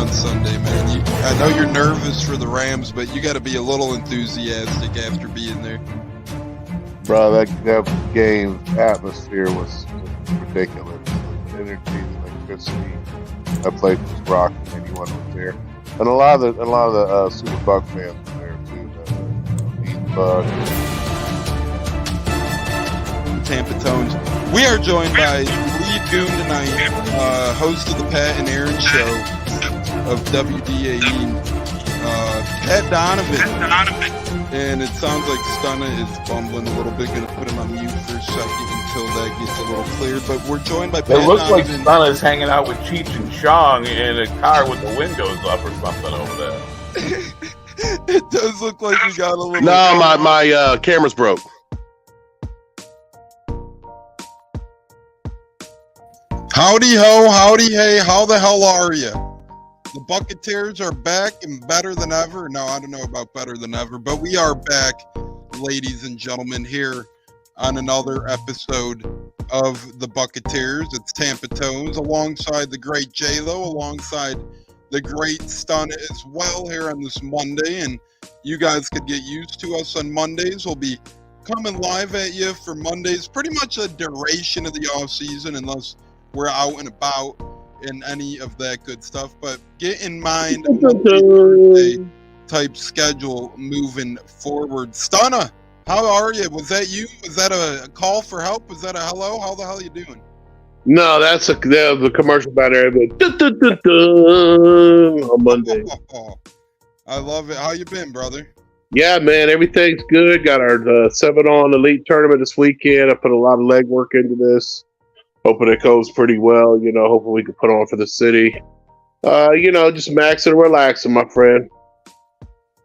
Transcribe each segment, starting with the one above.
on Sunday, man? I know you're nervous for the Rams, but you got to be a little enthusiastic after being there. Bro, that game atmosphere was ridiculous. The energy, the electricity. That place was rocking. Anyone was there, and a lot of the Super Buck fans were there too. The Buck. Tampa Tones. We are joined by lead goon tonight, host of the Pat and Aaron show of WDAE, Pat Donovan. And it sounds like Stunna is bumbling a little bit. Going to put him on mute for a second until that gets a little clear. But we're joined by Pat Donovan. It looks like Stunna's hanging out with Cheech and Chong in a car with the windows up or something over there. It does look like we got a little... No, my camera's broke. Howdy ho, howdy hey, how the hell are you? The Buccaneers are back and better than ever. No, I don't know about better than ever, but we are back, ladies and gentlemen, here on another episode of the Buccaneers. It's Tampa Tones alongside the great J-Lo, alongside the great Stunna as well here on this Monday. And you guys could get used to us on Mondays. We'll be coming live at you for Mondays, pretty much a duration of the offseason, unless we're out and about in any of that good stuff. But get in mind Thursday type schedule moving forward. Stunna, how are you? Was that you? Was that a call for help? Was that a hello? How the hell are you doing? No, that's the commercial banner on Monday. I love it. How you been, brother? Yeah, man, everything's good. Got our 7-on Elite tournament this weekend. I put a lot of legwork into this. Hoping it goes pretty well, hoping we can put on for the city. Just maxing and relaxing, my friend.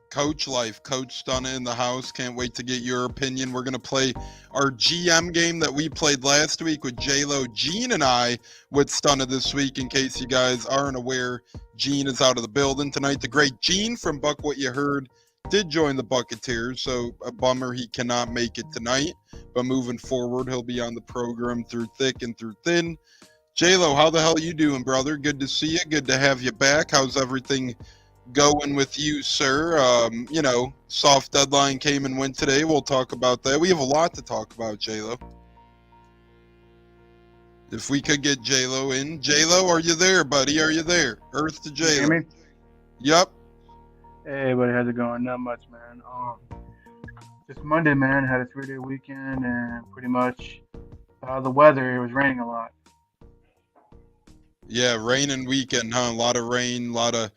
Coach life, Coach Stunna in the house. Can't wait to get your opinion. We're going to play our GM game that we played last week with J-Lo, Gene, and I with Stunna this week. In case you guys aren't aware, Gene is out of the building tonight. The great Gene from Buck What You Heard did join the Buccaneers, so a bummer he cannot make it tonight. But moving forward, he'll be on the program through thick and through thin. J-Lo, how the hell you doing, brother? Good to see you. Good to have you back. How's everything going with you, sir? Soft deadline came and went today. We'll talk about that. We have a lot to talk about, J-Lo. If we could get J-Lo in. J-Lo, are you there, buddy? Are you there? Earth to J-Lo. Can you hear me? Yep. Hey, buddy, how's it going? Not much, man. Just Monday, man. Had a 3-day weekend, and pretty much the weather. It was raining a lot. Yeah, raining weekend, huh? A lot of rain, a lot of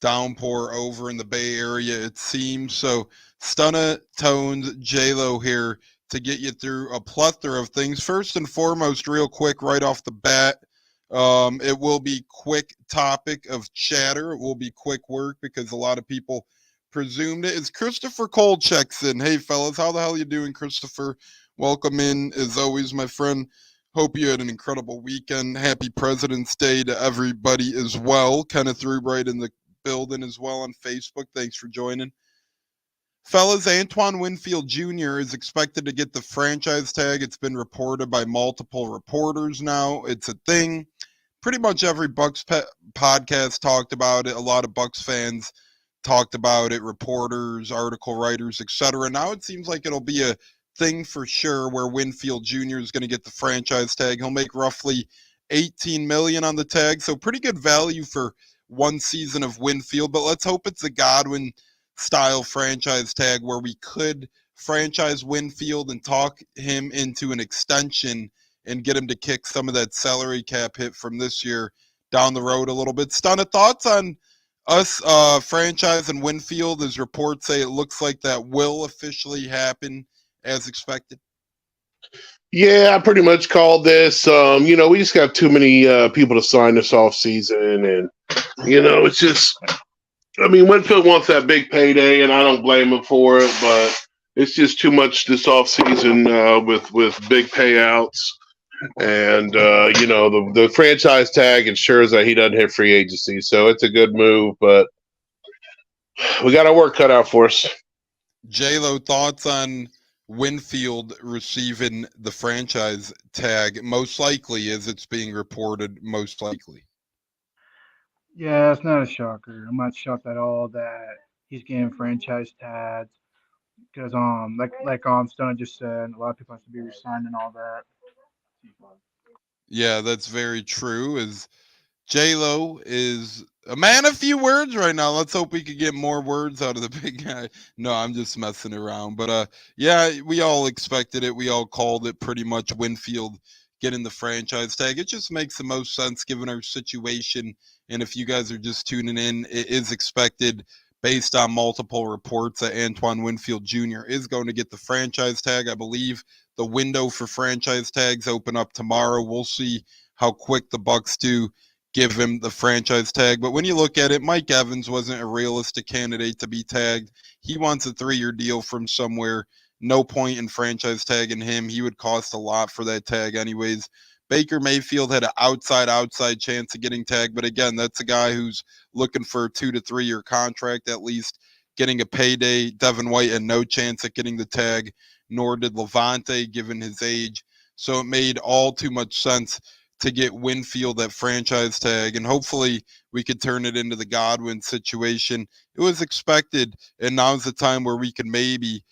downpour over in the Bay Area, it seems. So, Stunna, Tones, J-Lo here to get you through a plethora of things. First and foremost, real quick, right off the bat, it will be quick topic of chatter. It will be quick work because a lot of people presumed it. Is Christopher Cole checks in. Hey, fellas, how the hell you doing, Christopher? Welcome in, as always, my friend. Hope you had an incredible weekend. Happy President's Day to everybody as well. Kind of threw right in the building as well on Facebook. Thanks for joining. Fellas, Antoine Winfield Jr. is expected to get the franchise tag. It's been reported by multiple reporters now. It's a thing. Pretty much every Bucs podcast talked about it. A lot of Bucs fans talked about it, reporters, article writers, etc. Now it seems like it'll be a thing for sure where Winfield Jr. is going to get the franchise tag. He'll make roughly $18 million on the tag, so pretty good value for one season of Winfield. But let's hope it's a Godwin-style franchise tag where we could franchise Winfield and talk him into an extension and get him to kick some of that salary cap hit from this year down the road a little bit. Stunna, thoughts on us franchising Winfield? As reports say, it looks like that will officially happen as expected. Yeah, I pretty much called this. We just got too many people to sign this offseason, and it's just. Winfield wants that big payday, and I don't blame him for it. But it's just too much this offseason with big payouts, and the franchise tag ensures that he doesn't hit free agency. So it's a good move, but we got our work cut out for us. J-Lo, thoughts on Winfield receiving the franchise tag, most likely, as it's being reported, most likely? Yeah, it's not a shocker. I'm not shocked at all that he's getting franchise tags because like Stunna just said, a lot of people have to be resigned and all that. Yeah, that's very true. Is J Lo is a man of few words right now. Let's hope we could get more words out of the big guy. No, I'm just messing around. But yeah, we all expected it. We all called it pretty much. Winfield getting the franchise tag. It just makes the most sense given our situation. And if you guys are just tuning in, it is expected based on multiple reports that Antoine Winfield Jr. is going to get the franchise tag. I believe the window for franchise tags open up tomorrow. We'll see how quick the Bucs do give him the franchise tag. But when you look at it, Mike Evans wasn't a realistic candidate to be tagged. He wants a 3-year deal from somewhere. No point in franchise tagging him. He would cost a lot for that tag, anyways. Baker Mayfield had an outside chance of getting tagged. But again, that's a guy who's looking for a 2 to 3 year contract, at least getting a payday. Devin White had no chance at getting the tag, nor did Levante, given his age. So it made all too much sense to get Winfield that franchise tag, and hopefully we could turn it into the Godwin situation. It was expected, and now's the time where we can maybe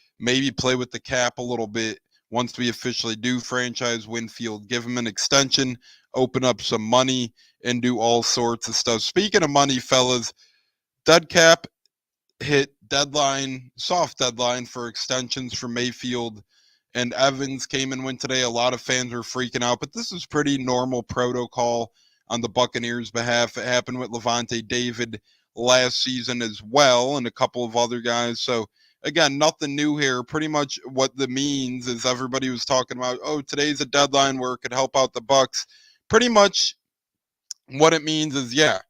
play with the cap a little bit once we officially do franchise Winfield, give him an extension, open up some money, and do all sorts of stuff. Speaking of money, fellas, dead cap hit deadline, soft deadline for extensions for Mayfield and Evans came and went today. A lot of fans were freaking out, but this is pretty normal protocol on the Buccaneers' behalf. It happened with Levante David last season as well, and a couple of other guys. So again, nothing new here. Pretty much what the means is everybody was talking about, oh, today's a deadline where it could help out the Bucs. Pretty much what it means is, yeah,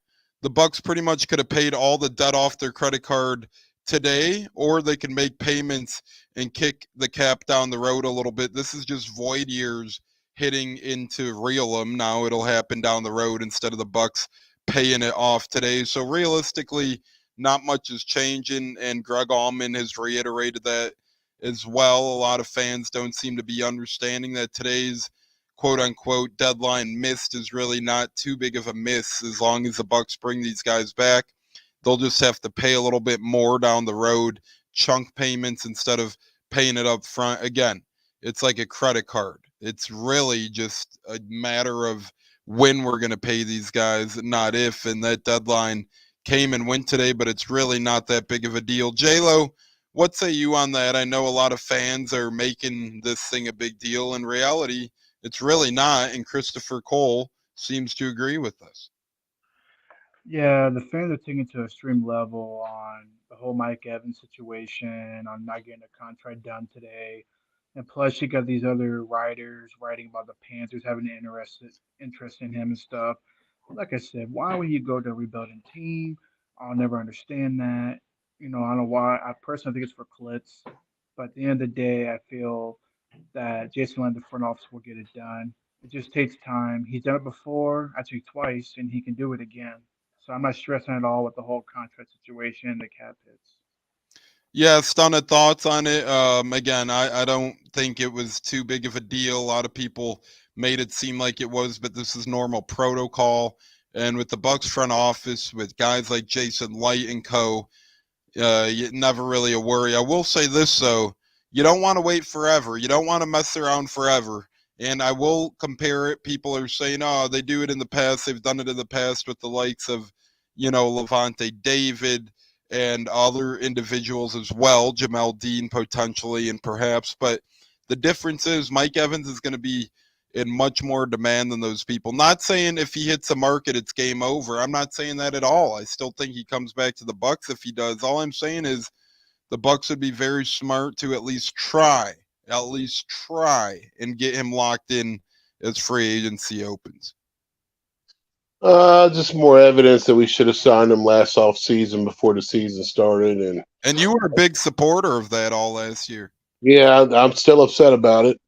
the Bucs pretty much could have paid all the debt off their credit card today, or they can make payments and kick the cap down the road a little bit. This is just void years hitting into realum. Now it'll happen down the road instead of the Bucs paying it off today. So realistically, not much is changing, and Greg Allman has reiterated that as well. A lot of fans don't seem to be understanding that today's quote unquote deadline missed is really not too big of a miss as long as the Bucs bring these guys back. They'll just have to pay a little bit more down the road, chunk payments instead of paying it up front. Again, it's like a credit card. It's really just a matter of when we're going to pay these guys, not if. And that deadline came and went today, but it's really not that big of a deal. J-Lo, what say you on that? I know a lot of fans are making this thing a big deal. In reality, it's really not, and Christopher Cole seems to agree with us. Yeah, the fans are taking it to an extreme level on the whole Mike Evans situation, on not getting a contract done today. And plus, you got these other writers writing about the Panthers having an interest in him and stuff. Like I said, why would he go to a rebuilding team? I'll never understand that. I don't know why. I personally think it's for clicks. But at the end of the day, I feel that Jason Lynn, the front office, will get it done. It just takes time. He's done it before, actually twice, and he can do it again. So I'm not stressing at all with the whole contract situation and the cap hits. Yeah, Stunna, thoughts on it? Again, I don't think it was too big of a deal. A lot of people made it seem like it was, but this is normal protocol. And with the Bucs front office, with guys like Jason Light and co., never really a worry. I will say this, though. You don't want to wait forever. You don't want to mess around forever. And I will compare it. People are saying, oh, they do it in the past. They've done it in the past with the likes of, Levante David and other individuals as well, Jamel Dean potentially and perhaps. But the difference is Mike Evans is going to be in much more demand than those people. Not saying if he hits a market, it's game over. I'm not saying that at all. I still think he comes back to the Bucs if he does. All I'm saying is the Bucs would be very smart to at least try and get him locked in as free agency opens. Just more evidence that we should have signed him last off season before the season started, and you were a big supporter of that all last year. Yeah, I'm still upset about it,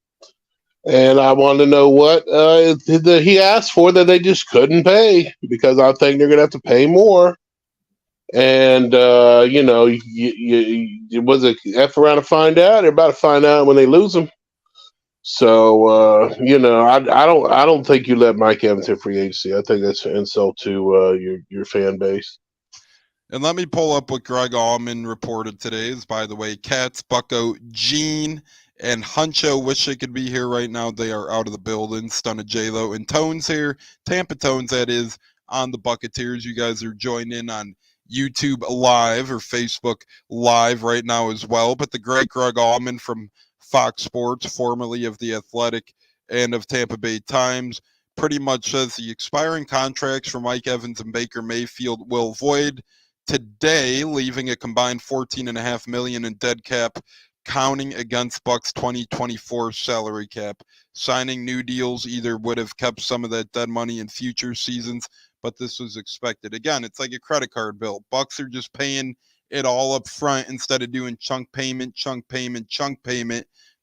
and I want to know what he asked for that they just couldn't pay, because I think they're going to have to pay more. And it was a F around to find out. They're about to find out when they lose him. So I don't think you let Mike Evans hit free agency. I think that's an insult to your fan base. And let me pull up what Greg Allman reported today. Is, by the way, Cats, Bucko, Gene, and Huncho. Wish they could be here right now. They are out of the building. Stunna J-Lo and Tones here. Tampa Tones, that is, on the Buccaneers. You guys are joining in on YouTube Live or Facebook Live right now as well. But the great Greg Allman from Fox Sports, formerly of The Athletic and of Tampa Bay Times, pretty much says the expiring contracts for Mike Evans and Baker Mayfield will void today, leaving a combined $14.5 million in dead cap, counting against Bucs 2024 salary cap. Signing new deals either would have kept some of that dead money in future seasons, but this was expected. Again, it's like a credit card bill. Bucs are just paying it all up front instead of doing chunk payment.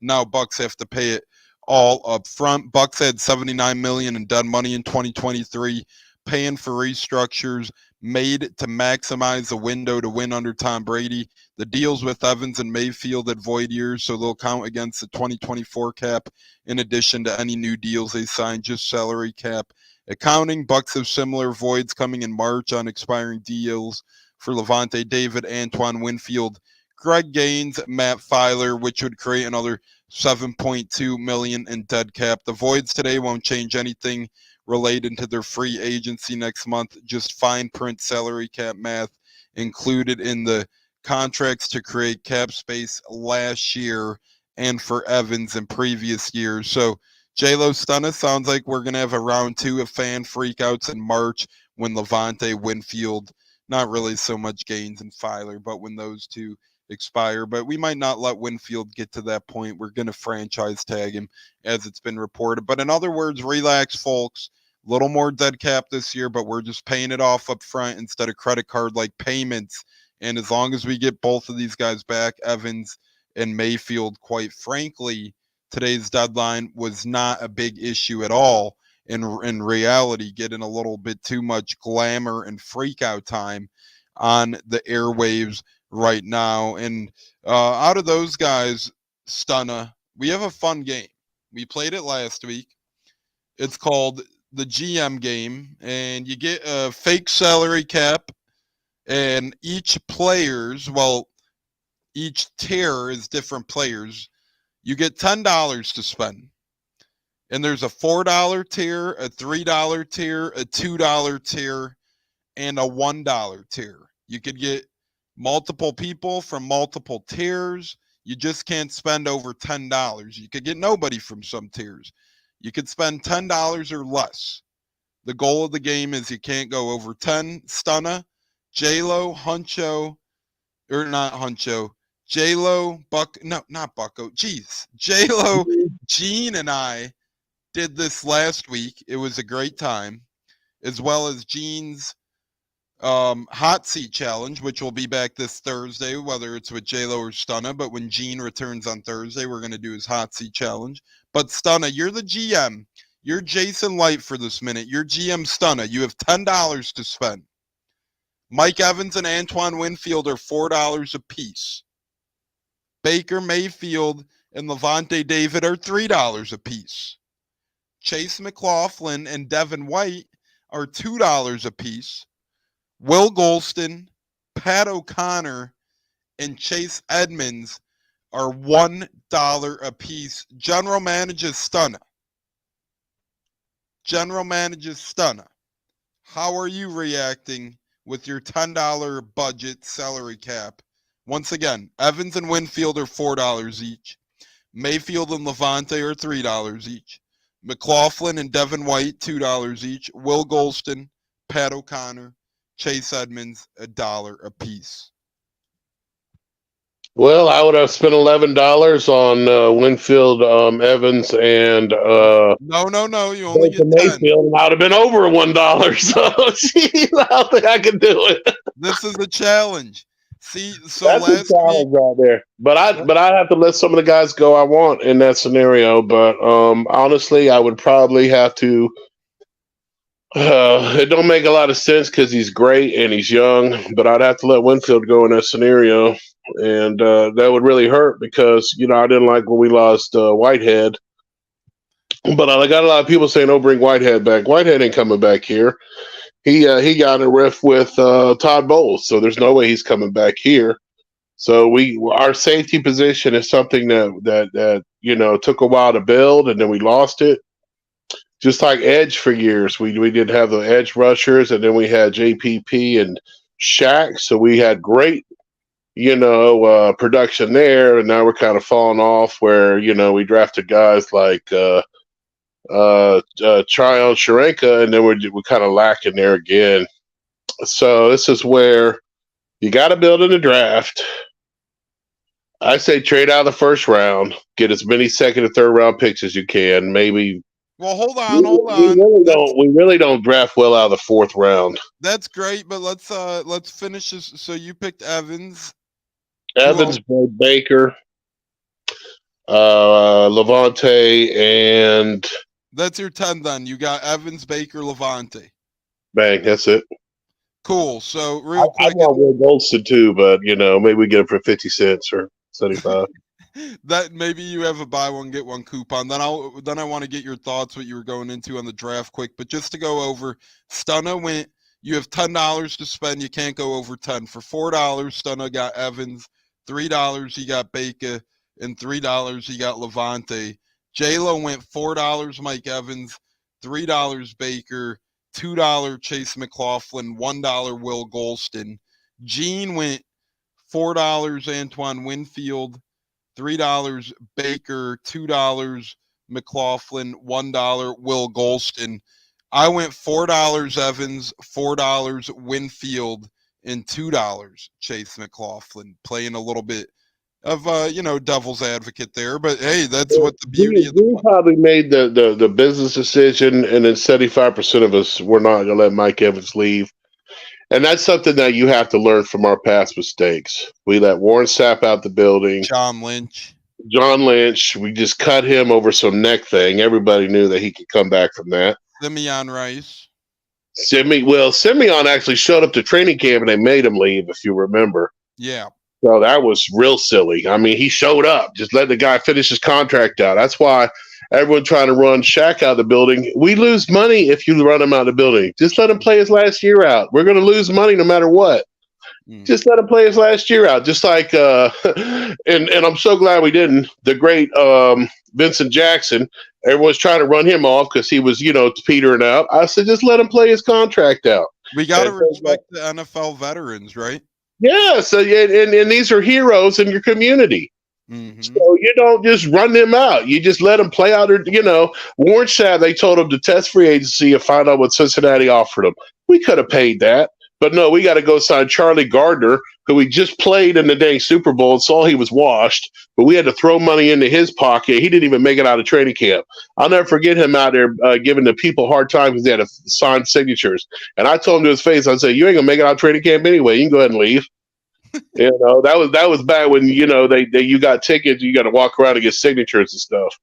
Now Bucs have to pay it all up front. Bucs had $79 million in dead money in 2023, paying for restructures made to maximize the window to win under Tom Brady. The deals with Evans and Mayfield at void years, so they'll count against the 2024 cap in addition to any new deals they sign, just salary cap accounting. Bucs have similar voids coming in March on expiring deals for Levante David, Antoine Winfield, Greg Gaines, Matt Filer, which would create another $7.2 million in dead cap. The voids today won't change anything related to their free agency next month, just fine print salary cap math included in the contracts to create cap space last year and for Evans in previous years. So J-Lo Stunna, sounds like we're going to have a round 2 of fan freakouts in March when Levante, Winfield, not really so much Gaines and Filer, but when those two expire. But we might not let Winfield get to that point. We're going to franchise tag him, as it's been reported. But in other words, relax, folks. A little more dead cap this year, but we're just paying it off up front instead of credit card like payments. And as long as we get both of these guys back, Evans and Mayfield, quite frankly, today's deadline was not a big issue at all. In reality, getting a little bit too much glamour and freak out time on the airwaves right now. And out of those guys, Stunna, we have a fun game. We played it last week. It's called the GM game, and you get a fake salary cap, and each tier is different players. You get $10 to spend. And there's a $4 tier, a $3 tier, a $2 tier, and a $1 tier. You could get multiple people from multiple tiers. You just can't spend over $10. You could get nobody from some tiers. You could spend $10 or less. The goal of the game is you can't go over 10. Stunna, J-Lo, Huncho, or not Huncho, J-Lo, not Bucko. Jeez. J-Lo, Gene, and I did this last week. It was a great time, as well as Gene's hot seat challenge, which will be back this Thursday, whether it's with J-Lo or Stunna. But when Gene returns on Thursday, we're going to do his hot seat challenge. But Stunna, you're the GM. You're Jason Light for this minute. You're GM Stunna. You have $10 to spend. Mike Evans and Antoine Winfield are $4 a piece. Baker Mayfield and Levante David are $3 a piece. Chase McLaughlin and Devin White are $2 a piece. Will Golston, Pat O'Connor, and Chase Edmonds are $1 a piece. General Manager Stunna. How are you reacting with your $10 budget salary cap? Once again, Evans and Winfield are $4 each. Mayfield and Levante are $3 each. McLaughlin and Devin White, $2 each. Will Golston, Pat O'Connor, Chase Edmonds, $1 a piece. Well, I would have spent $11 on Winfield, Evans, and no. You only get 10. Mayfield, and I would have been over $1. So, geez, I don't think I can do it. This is a challenge. See, so that's last a challenge week, right there. But I have to let some of the guys go I want in that scenario. But honestly, I would probably have to. It don't make a lot of sense because he's great and he's young. But I'd have to let Winfield go in that scenario, and that would really hurt because I didn't like when we lost Whitehead. But I got a lot of people saying, "Oh, bring Whitehead back." Whitehead ain't coming back here. He got in a riff with Todd Bowles, so there's no way he's coming back here. So our safety position is something that took a while to build, and then we lost it. Just like edge for years, we did have the edge rushers, and then we had JPP and Shaq, so we had great production there, and now we're kind of falling off where we drafted guys like Tryon Sharenka, and then we're kind of lacking there again. So this is where you got to build in the draft. I say trade out of the first round, get as many second and third round picks as you can. Maybe. Well, hold on. We really don't draft well out of the fourth round. That's great, but let's finish this. So you picked Evans. Baker, Levante, and that's your 10 then. You got Evans, Baker, Levante. Bang, that's it. Cool. So real quick, I want Will Golston too, but maybe we get him for 50 cents or 75. That maybe you have a buy one get one coupon. Then I want to get your thoughts what you were going into on the draft quick. But just to go over, Stunna went. You have $10 to spend. You can't go over 10. For $4, Stunna got Evans. $3 he got Baker, and $3 he got Levante. J-Lo went $4 Mike Evans, $3 Baker, $2 Chase McLaughlin, $1 Will Golston. Gene went $4 Antoine Winfield, $3 Baker, $2 McLaughlin, $1 Will Golston. I went $4 Evans, $4 Winfield, and $2 Chase McLaughlin, playing a little bit of devil's advocate there. But hey, that's what the beauty of we probably made the business decision, and then 75% of us were not gonna let Mike Evans leave. And that's something that you have to learn from our past mistakes. We let Warren Sapp out the building. John Lynch. We just cut him over some neck thing. Everybody knew that he could come back from that. Simeon Rice. Simeon actually showed up to training camp and they made him leave, if you remember. Yeah. So that was real silly. I mean, he showed up, just let the guy finish his contract out. That's why everyone trying to run Shaq out of the building. We lose money if you run him out of the building. Just let him play his last year out. We're going to lose money no matter what. Just let him play his last year out. Just like, and I'm so glad we didn't. The great Vincent Jackson, everyone's trying to run him off because he was, petering out. I said, just let him play his contract out. We got to respect the NFL veterans, right? Yeah. So, and these are heroes in your community. Mm-hmm. So you don't just run them out. You just let them play out. Warren Sapp, they told him to test free agency and find out what Cincinnati offered him. We could have paid that. But no, we got to go sign Charlie Gardner, who we just played in the dang Super Bowl and saw he was washed. But we had to throw money into his pocket. He didn't even make it out of training camp. I'll never forget him out there giving the people hard time because they had to sign signatures. And I told him to his face, I said, "You ain't gonna make it out of training camp anyway. You can go ahead and leave." That was bad when you got tickets. You got to walk around and get signatures and stuff.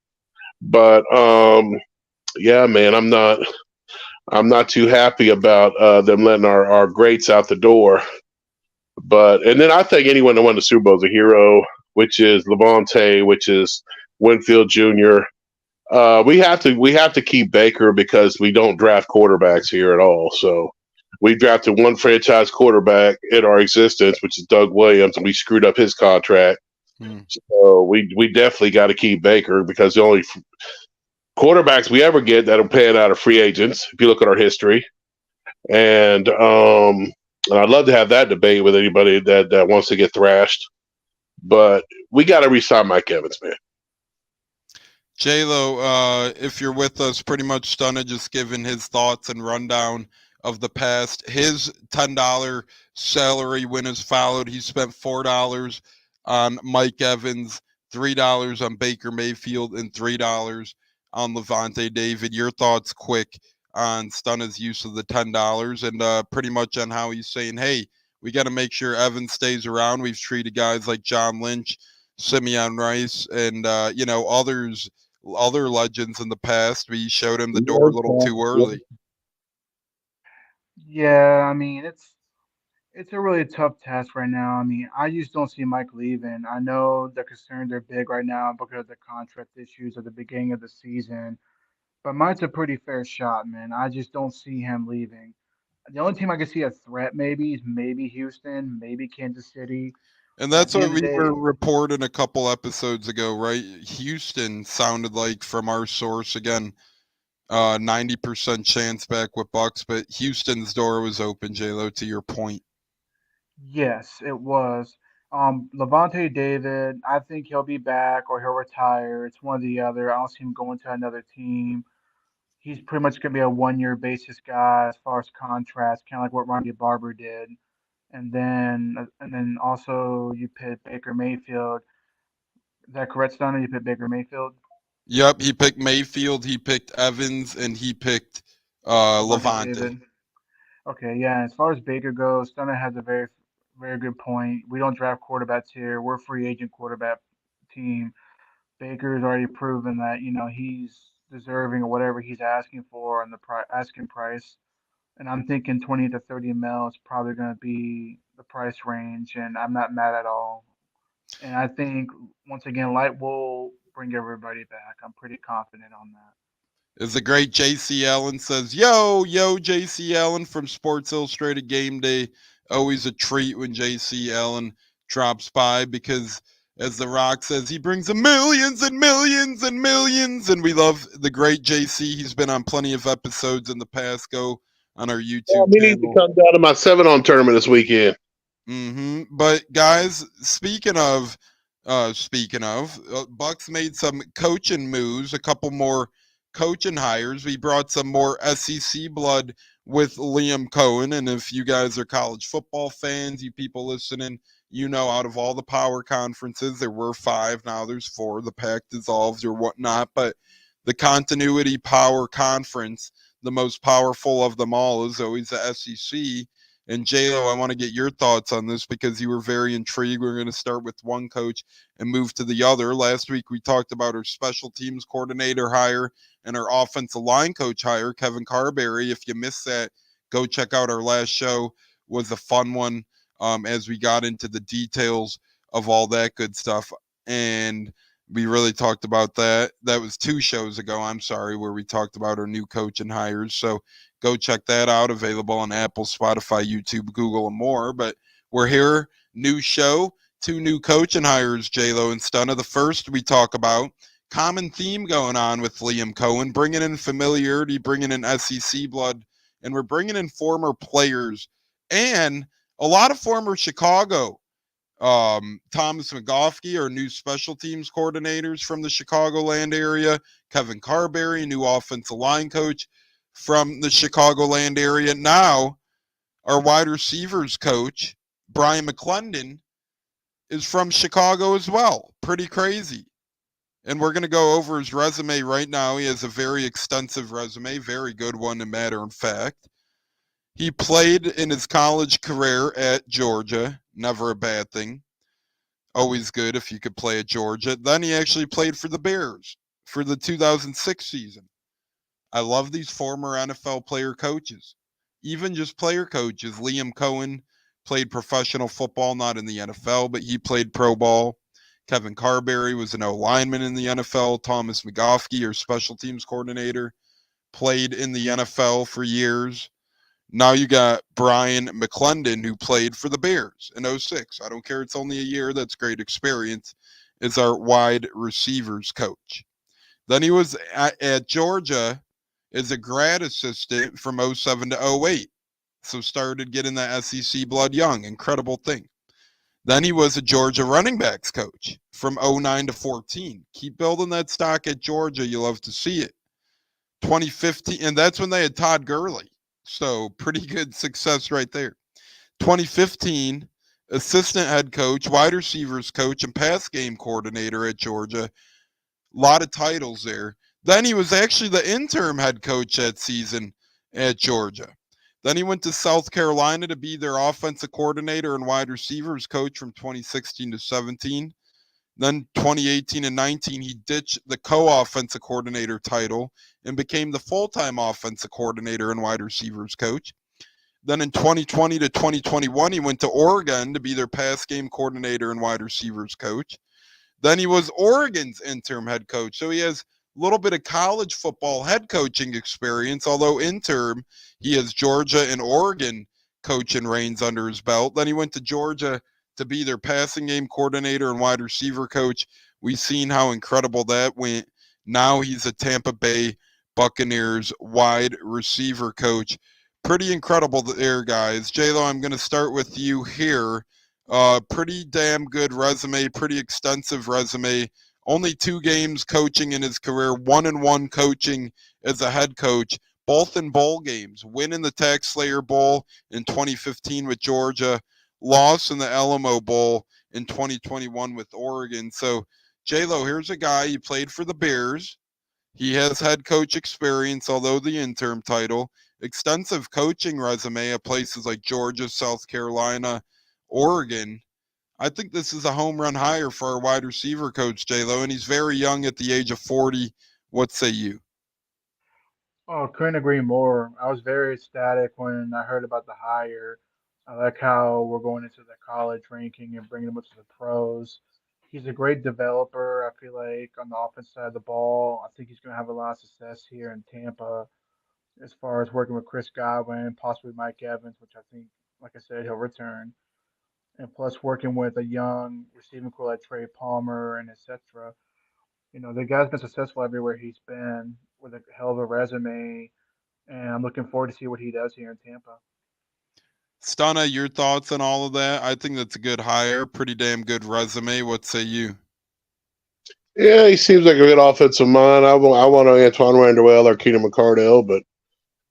But yeah, man, I'm not too happy about them letting our greats out the door. And then I think anyone that won the Super Bowl is a hero, which is Levante, which is Winfield Jr. We have to keep Baker because we don't draft quarterbacks here at all. So we drafted one franchise quarterback in our existence, which is Doug Williams, and we screwed up his contract. So we definitely got to keep Baker because the only quarterbacks we ever get that'll pan out of free agents, if you look at our history. And I'd love to have that debate with anybody that wants to get thrashed. But we got to re-sign Mike Evans, man. J-Lo, if you're with us, pretty much Stunna just giving his thoughts and rundown of the past. His $10 salary when is followed. He spent $4 on Mike Evans, $3 on Baker Mayfield, and $3 on Levante David. Your thoughts quick on Stunna's use of the $10 and pretty much on how he's saying, hey, we got to make sure Evans stays around. We've treated guys like John Lynch, Simeon Rice, and other legends in the past. We showed him the door a little too early. Yeah, I mean, it's a really tough task right now. I mean, I just don't see Mike leaving. I know the concerns are big right now because of the contract issues at the beginning of the season. But mine's a pretty fair shot, man. I just don't see him leaving. The only team I could see a threat maybe is maybe Houston, maybe Kansas City. And But at that's the what end of we the were day, reporting a couple episodes ago, right? Houston sounded like, from our source, again, 90% chance back with Bucs, but Houston's door was open, J-Lo, to your point. yes, it was. Levante David, I think he'll be back or he'll retire. It's one or the other. I don't see him going to another team. He's pretty much going to be a 1 year basis guy as far as contracts, kind of like what Ronnie Barber did. And then also you pick Baker Mayfield. Is that correct, Stunner? You picked Baker Mayfield? Yep, he picked Mayfield, he picked Evans, and he picked Levante Levante. David. Okay, yeah. As far as Baker goes, Stunner has a very good point. We don't draft quarterbacks here. We're a free agent quarterback team. Baker's already proven that he's deserving of whatever he's asking for on the asking price. And I'm thinking 20 to 30 mil is probably going to be the price range, and I'm not mad at all. And I think once again, Light will bring everybody back. I'm pretty confident on that. As the great J.C. Allen says, yo, J.C. Allen from Sports Illustrated Game Day. Always a treat when J.C. Allen drops by because, as The Rock says, he brings in millions and millions and millions. And we love the great J.C. He's been on plenty of episodes in the past. Go on our Yeah, YouTube we need to channel. come down to my 7-on tournament this weekend. But guys, speaking of, Bucs made some coaching moves, a couple more coaching hires. We brought some more SEC blood with Liam Cohen, and if you guys are college football fans, you people listening, out of all the power conferences, there were 5, now there's 4. The Pac dissolved or whatnot, but the continuity power conference, the most powerful of them all, is always the SEC. And J-Lo, I want to get your thoughts on this because you were very intrigued. We're going to start with one coach and move to the other. Last week, we talked about our special teams coordinator hire and our offensive line coach hire, Kevin Carberry. If you missed that, go check out our last show. It was a fun one as we got into the details of all that good stuff. And we really talked about that. That was 2 shows ago, I'm sorry, where we talked about our new coach and hires. So go check that out. Available on Apple, Spotify, YouTube, Google, and more. But we're here. New show. 2 new coaching hires, J-Lo and Stunna. The first we talk about, common theme going on with Liam Cohen, bringing in familiarity, bringing in SEC blood, and we're bringing in former players and a lot of former Chicago. Thomas McGoffey, our new special teams coordinators from the Chicagoland area. Kevin Carberry, new offensive line coach from the Chicagoland area. Now, our wide receivers coach, Brian McClendon, is from Chicago as well. Pretty crazy. And we're going to go over his resume right now. He has a very extensive resume, very good one, as a matter of fact. He played in his college career at Georgia. Never a bad thing. Always good if you could play at Georgia. Then he actually played for the Bears for the 2006 season. I love these former NFL player coaches, even just player coaches. Liam Cohen played professional football, not in the NFL, but he played pro ball. Kevin Carberry was an O-lineman in the NFL. Thomas McGoffey, our special teams coordinator, played in the NFL for years. Now you got Brian McClendon, who played for the Bears in 06. I don't care. It's only a year. That's great experience. Is our wide receivers coach. Then he was at Georgia as a grad assistant from 07 to 08. So started getting that SEC blood young. Incredible thing. Then he was a Georgia running backs coach from 09 to 14. Keep building that stock at Georgia. You love to see it. 2015, and that's when they had Todd Gurley. So pretty good success right there. 2015, assistant head coach, wide receivers coach, and pass game coordinator at Georgia. A lot of titles there. Then he was actually the interim head coach that season at Georgia. Then he went to South Carolina to be their offensive coordinator and wide receivers coach from 2016 to 17. Then 2018 and 19, he ditched the co-offensive coordinator title and became the full-time offensive coordinator and wide receivers coach. Then in 2020 to 2021, he went to Oregon to be their pass game coordinator and wide receivers coach. Then he was Oregon's interim head coach. So he has little bit of college football head coaching experience, although interim, he has Georgia and Oregon coaching reins under his belt. Then he went to Georgia to be their passing game coordinator and wide receiver coach. We've seen how incredible that went. Now he's a Tampa Bay Buccaneers wide receiver coach. Pretty incredible there, guys. J-Lo, I'm going to start with you here. Pretty damn good resume, pretty extensive resume. Only 2 games coaching in his career, 1-1 coaching as a head coach, both in bowl games. Win in the Tax Slayer Bowl in 2015 with Georgia, loss in the Alamo Bowl in 2021 with Oregon. So, J-Lo, here's a guy, he played for the Bears. He has head coach experience, although the interim title. Extensive coaching resume at places like Georgia, South Carolina, Oregon. I think this is a home run hire for our wide receiver coach, J-Lo, and he's very young at the age of 40. What say you? Oh, couldn't agree more. I was very ecstatic when I heard about the hire. I like how we're going into the college ranking and bringing him up to the pros. He's a great developer. I feel like on the offense side of the ball, I think he's going to have a lot of success here in Tampa as far as working with Chris Godwin, possibly Mike Evans, which I think, like I said, he'll return. And plus working with a young receiving core like Trey Palmer and etc. The guy's been successful everywhere he's been with a hell of a resume, and I'm looking forward to see what he does here in Tampa. Stunna, your thoughts on all of that? I think that's a good hire, pretty damn good resume. What say you? Yeah, he seems like a good offensive mind. I want Antoine Randall or Keenan McCardell, but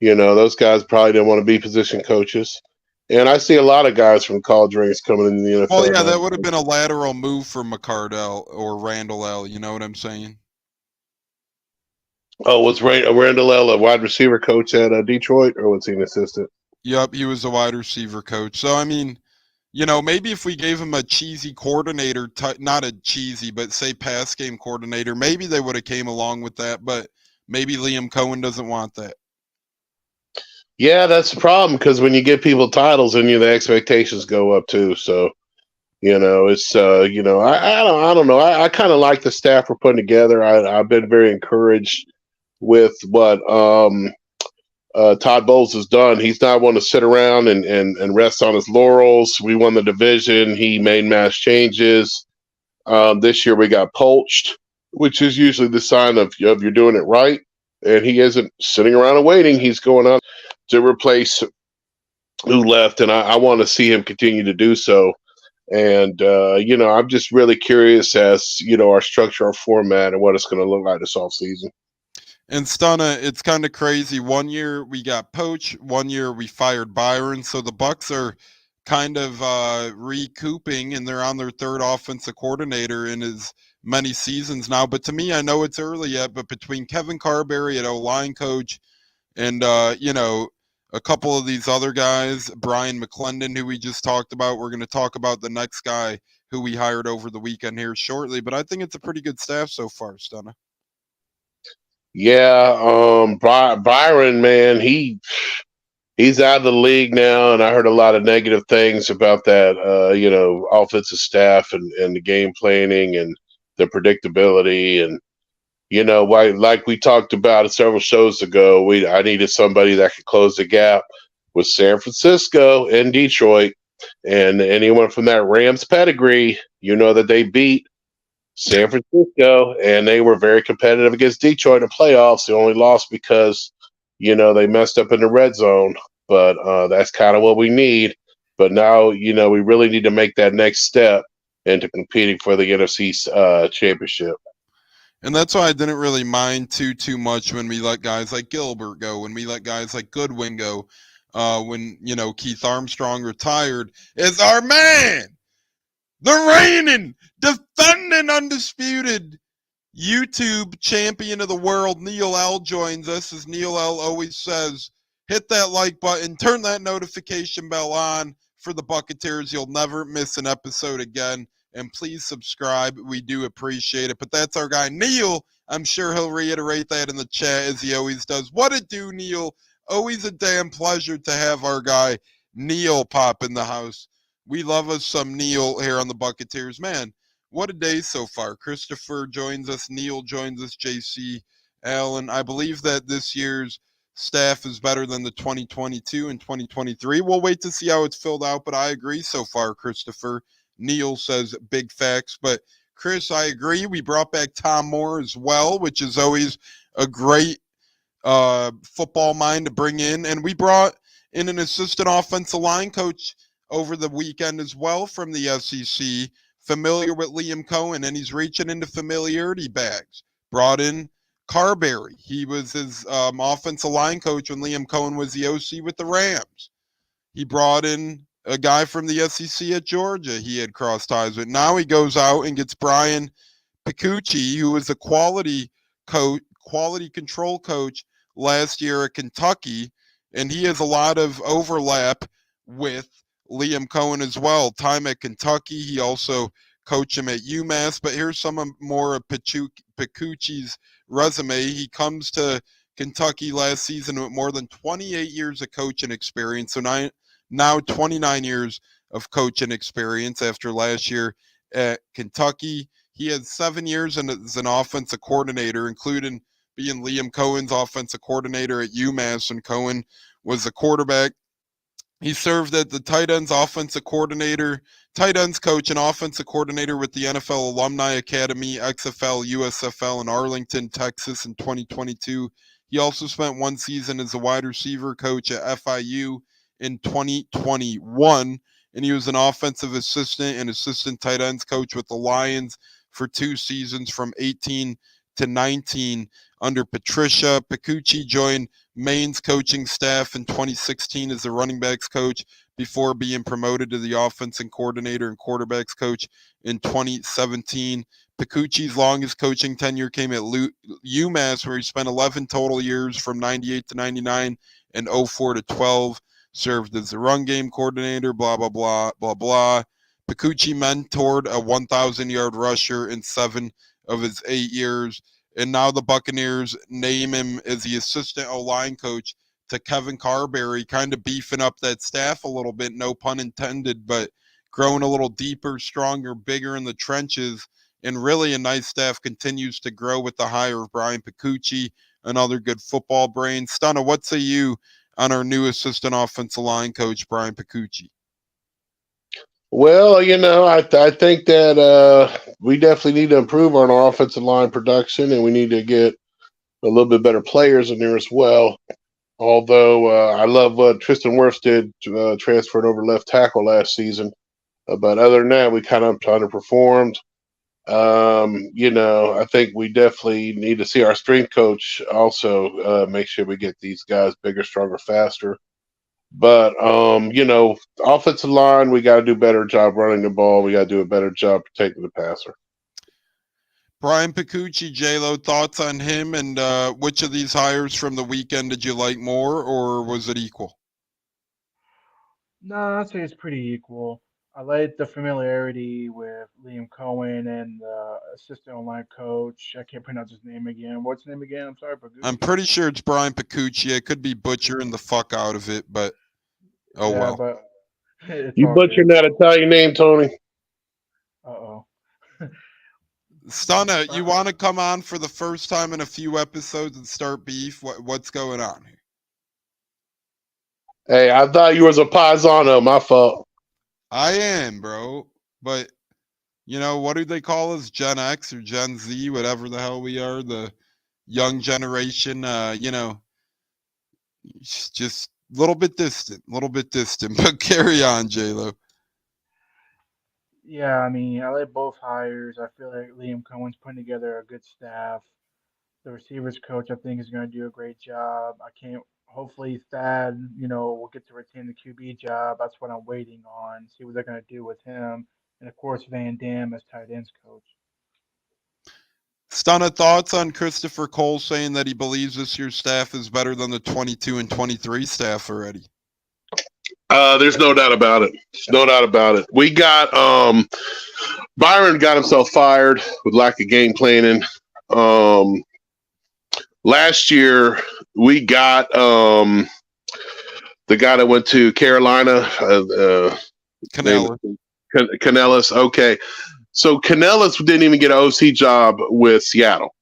those guys probably didn't want to be position coaches. And I see a lot of guys from college ranks coming into the NFL. Well, yeah, that would have been a lateral move for McCardell or Randall L. You know what I'm saying? Oh, was Randall L a wide receiver coach at Detroit, or was he an assistant? Yep, he was a wide receiver coach. So, I mean, maybe if we gave him a cheesy coordinator, not a cheesy, but say pass game coordinator, maybe they would have came along with that. But maybe Liam Cohen doesn't want that. Yeah, that's the problem, because when you give people titles, and the expectations go up too. So, it's I don't know. I kind of like the staff we're putting together. I've been very encouraged with what Todd Bowles has done. He's not one to sit around and rest on his laurels. We won the division. He made mass changes. This year we got poached, which is usually the sign of you're doing it right. And he isn't sitting around and waiting. He's going on to replace who left, and I want to see him continue to do so. And I'm just really curious as our structure, our format, and what it's going to look like this offseason. And Stunna, it's kind of crazy. 1 year we got poached. 1 year we fired Byron. So the Bucs are kind of recouping, and they're on their 3rd offensive coordinator in as many seasons now. But to me, I know it's early yet, but between Kevin Carberry at O-line coach and, a couple of these other guys, Brian McClendon, who we just talked about, we're going to talk about the next guy who we hired over the weekend here shortly. But I think it's a pretty good staff so far, Stunna. Yeah, Byron, man, he's out of the league now, and I heard a lot of negative things about that, offensive staff and the game planning and the predictability, and like we talked about several shows ago, I needed somebody that could close the gap with San Francisco and Detroit, and anyone from that Rams pedigree, that they beat San Francisco, and they were very competitive against Detroit in the playoffs. They only lost because, they messed up in the red zone. But that's kind of what we need. But now, we really need to make that next step into competing for the NFC championship. And that's why I didn't really mind too much when we let guys like Gilbert go, when we let guys like Goodwin go, when, Keith Armstrong retired, is our man, the reigning, defending, undisputed YouTube champion of the world, Neil L. joins us. As Neil L. always says, hit that like button, turn that notification bell on for the Buccaneers. You'll never miss an episode again. And please subscribe. We do appreciate it. But that's our guy, Neil. I'm sure he'll reiterate that in the chat as he always does. What it do, Neil? Always a damn pleasure to have our guy, Neil, pop in the house. We love us some Neil here on the Buccaneers. Man, what a day so far. Christopher joins us. Neil joins us. JC. Allen. I believe that this year's staff is better than the 2022 and 2023. We'll wait to see how it's filled out, but I agree so far, Christopher. Neil says big facts, but Chris, I agree. We brought back Tom Moore as well, which is always a great football mind to bring in. And we brought in an assistant offensive line coach over the weekend as well from the SEC, familiar with Liam Cohen, and he's reaching into familiarity bags. Brought in Carberry. He was his offensive line coach when Liam Cohen was the OC with the Rams. He brought in a guy from the SEC at Georgia he had crossed ties with. Now he goes out and gets Brian Picucci, who was a quality control coach last year at Kentucky, and he has a lot of overlap with Liam Cohen as well. Time at Kentucky, he also coached him at UMass, but here's some more of Picucci's resume. He comes to Kentucky last season with more than 28 years of coaching experience, so now 29 years of coaching experience after last year at Kentucky. He had 7 years as an offensive coordinator, including being Liam Cohen's offensive coordinator at UMass when Cohen was the quarterback. He served as the tight ends coach and offensive coordinator with the NFL Alumni Academy, XFL, USFL in Arlington, Texas in 2022. He also spent 1 season as a wide receiver coach at FIU in 2021, and he was an offensive assistant and assistant tight ends coach with the Lions for 2 seasons from 18 to 19 under Patricia. Picucci joined Maine's coaching staff in 2016 as the running backs coach before being promoted to the offensive coordinator and quarterbacks coach in 2017. Picucci's longest coaching tenure came at UMass, where he spent 11 total years from 98 to 99 and 04 to 12. Served as the run game coordinator, blah, blah, blah, blah, blah. Picucci mentored a 1,000-yard rusher in 7 of his 8 years. And now the Buccaneers name him as the assistant O-line coach to Kevin Carberry, kind of beefing up that staff a little bit, no pun intended, but growing a little deeper, stronger, bigger in the trenches. And really a nice staff continues to grow with the hire of Brian Picucci, another good football brain. Stunna, what say you on our new assistant offensive line coach, Brian Picucci? Well, I think that we definitely need to improve on our offensive line production, and we need to get a little bit better players in there as well. Although I love what Tristan Wirfs did, transferred over left tackle last season. But other than that, we kind of underperformed. I think we definitely need to see our strength coach also make sure we get these guys bigger, stronger, faster. But offensive line, we got to do a better job running the ball. We got to do a better job protecting the passer. Brian Picucci, J-Lo, thoughts on him, and which of these hires from the weekend did you like more, or was it equal? No, I'd say it's pretty equal. I like the familiarity with Liam Cohen and the assistant online coach. I can't pronounce his name again. What's his name again? I'm sorry, I'm Pagucci. pretty sure it's Brian Picucci. I could be butchering the fuck out of it, but oh Yeah, well. but it's You all butchered good. that Italian name, Tony. Uh-oh. Stunna, you want to come on for the first time in a few episodes and start beef? What's going on here? Hey, I thought you was a paisano. My fault. I am, bro. But, what do they call us? Gen X or Gen Z, whatever the hell we are, the young generation, just a little bit distant. But carry on, J-Lo. Yeah, I mean, I like both hires. I feel like Liam Cohen's putting together a good staff. The receivers coach, I think, is going to do a great job. Hopefully, Thad, will get to retain the QB job. That's what I'm waiting on. See what they're going to do with him. And of course, Van Dam as tight ends coach. Stunna, thoughts on Christopher Cole saying that he believes this year's staff is better than the 22 and 23 staff already? There's no doubt about it. We got Byron got himself fired with lack of game planning. Last year we got the guy that went to Carolina, Canellis. Okay, so Canellis didn't even get an OC job with Seattle.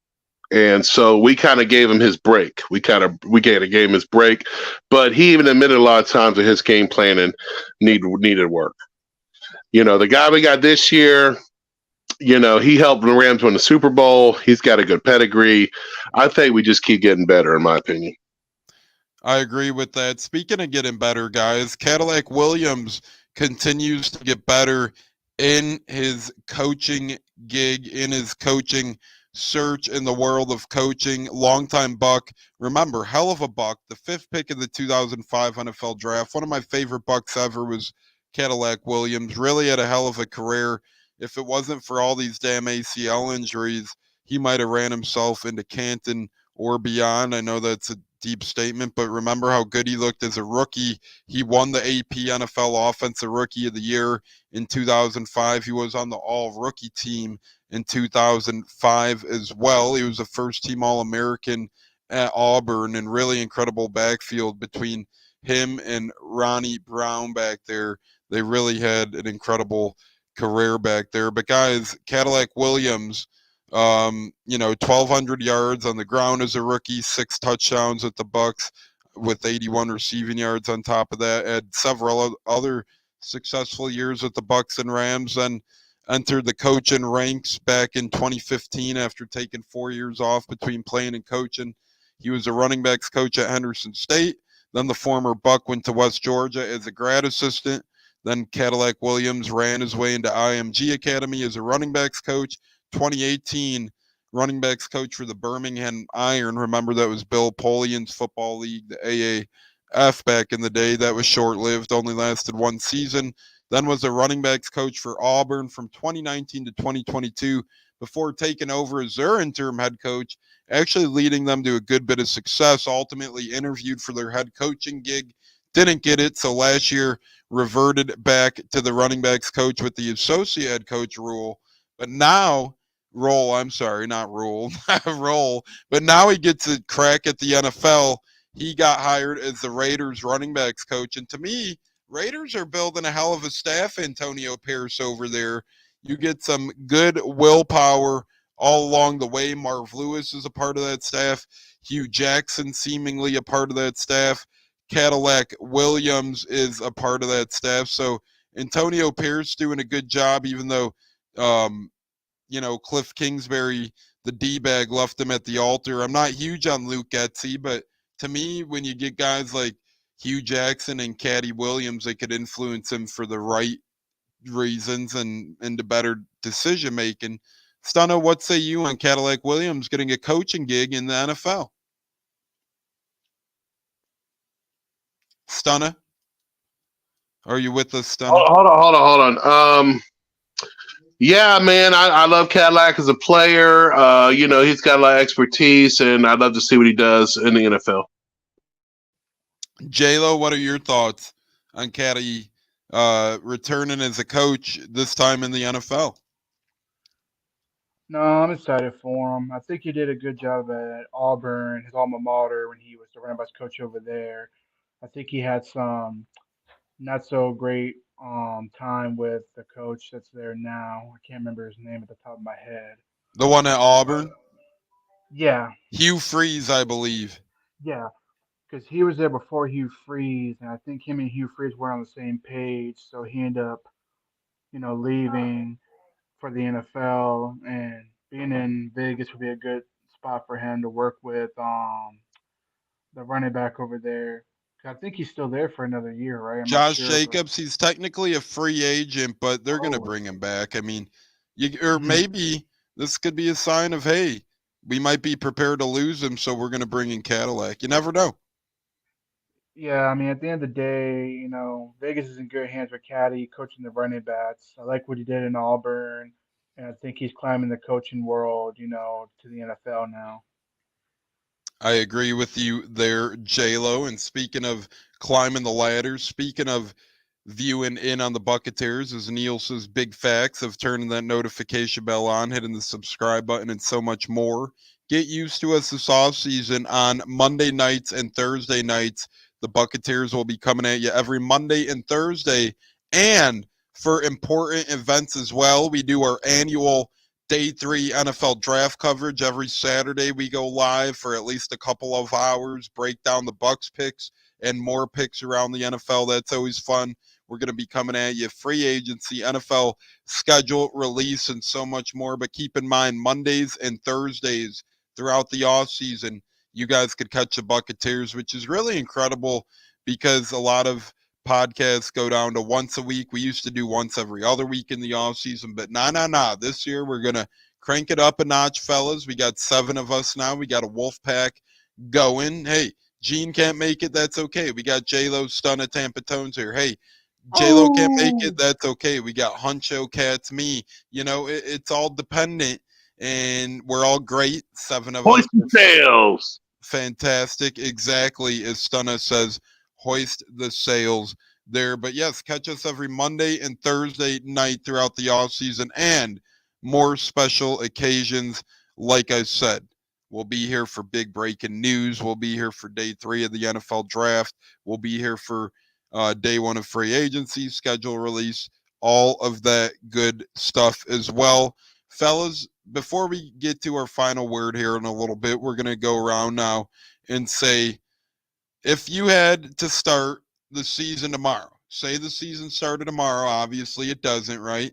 And so we kind of gave him his break. We gave him his break, but he even admitted a lot of times that his game planning needed work. The guy we got this year, he helped the Rams win the Super Bowl. He's got a good pedigree. I think we just keep getting better, in my opinion. I agree with that. Speaking of getting better, guys, Cadillac Williams continues to get better in his coaching gig, in his coaching search in the world of coaching. Longtime Buck. Remember, hell of a Buck. The 5th pick of the 2005 NFL draft. One of my favorite Bucks ever was Cadillac Williams. Really had a hell of a career. If it wasn't for all these damn ACL injuries, he might have ran himself into Canton or beyond. I know that's a deep statement, but remember how good he looked as a rookie. He won the AP NFL Offensive Rookie of the Year in 2005. He was on the All-Rookie team in 2005 as well. He was a first-team All-American at Auburn, and really incredible backfield between him and Ronnie Brown back there. They really had an incredible career back there. But guys, Cadillac Williams, 1,200 yards on the ground as a rookie, 6 touchdowns at the Bucs with 81 receiving yards on top of that. Had several other successful years with the Bucs and Rams, and entered the coaching ranks back in 2015 after taking 4 years off between playing and coaching. He was a running backs coach at Henderson State. Then the former Buck went to West Georgia as a grad assistant. Then Cadillac Williams ran his way into IMG Academy as a running backs coach. 2018 running backs coach for the Birmingham Iron. Remember, that was Bill Polian's football league, the AAF back in the day. That was short-lived, only lasted 1 season. Then was a running backs coach for Auburn from 2019 to 2022 before taking over as their interim head coach, actually leading them to a good bit of success. Ultimately interviewed for their head coaching gig, didn't get it, so last year reverted back to the running backs coach with the associate head coach role. But now, role, but now he gets a crack at the NFL. He got hired as the Raiders running backs coach. And to me, Raiders are building a hell of a staff, Antonio Pierce over there. You get some good willpower all along the way. Marv Lewis is a part of that staff. Hugh Jackson seemingly a part of that staff. Cadillac Williams is a part of that staff. So Antonio Pierce doing a good job, even though Cliff Kingsbury, the D-bag, left him at the altar. I'm not huge on Luke Getsy, but to me, when you get guys like Hugh Jackson and Caddy Williams, they could influence him for the right reasons and into better decision making. Stunna, what say you on Cadillac Williams getting a coaching gig in the NFL? Stunna, are you with us, Stunna? Hold on. Yeah, man, I love Cadillac as a player. He's got a lot of expertise, and I'd love to see what he does in the NFL. J-Lo, what are your thoughts on Caddy returning as a coach, this time in the NFL? No, I'm excited for him. I think he did a good job at Auburn, his alma mater, when he was the running backs coach over there. I think he had some not so great time with the coach that's there now. I can't remember his name at the top of my head. The one at Auburn? Yeah. Hugh Freeze, I believe. Yeah, because he was there before Hugh Freeze, and I think him and Hugh Freeze were on the same page. So he ended up, leaving for the NFL, and being in Vegas would be a good spot for him to work with the running back over there. I think he's still there for another year, right? I'm Josh not sure, Jacobs, he's technically a free agent, but they're going to bring him back. I mean, maybe this could be a sign of, hey, we might be prepared to lose him, so we're going to bring in Cadillac. You never know. Yeah, I mean, at the end of the day, Vegas is in good hands with Caddy coaching the running backs. I like what he did in Auburn, and I think he's climbing the coaching world, to the NFL now. I agree with you there, J-Lo. And speaking of climbing the ladder, speaking of viewing in on the Buccaneers, as Neil says, big facts of turning that notification bell on, hitting the subscribe button, and so much more. Get used to us this offseason on Monday nights and Thursday nights. The Buccaneers will be coming at you every Monday and Thursday. And for important events as well, we do our annual Day 3 NFL draft coverage. Every Saturday we go live for at least a couple of hours, break down the Bucs picks and more picks around the NFL. That's always fun. We're going to be coming at you free agency, NFL schedule release, and so much more. But keep in mind, Mondays and Thursdays throughout the off season, you guys could catch the Buccaneers, which is really incredible because a lot of podcasts go down to once a week. We used to do once every other week in the off season, but nah. This year we're gonna crank it up a notch, fellas. We got 7 of us now. We got a wolf pack going. Hey, Gene can't make it. That's okay. We got J-Lo, Stunna, Tampa Tones here. Hey, J-Lo can't make it. That's okay. We got Huncho, Cats, me. You know, it's all dependent, and we're all great. 7 of us. Sales. Fantastic. Exactly as Stunna says, hoist the sails there. But yes, catch us every Monday and Thursday night throughout the off season and more special occasions. Like I said, we'll be here for big breaking news. We'll be here for day 3 of the NFL draft. We'll be here for day 1 of free agency, schedule release, all of that good stuff as well. Fellas, before we get to our final word here in a little bit, we're going to go around now and say, if you had to start the season tomorrow, say the season started tomorrow, obviously it doesn't, right?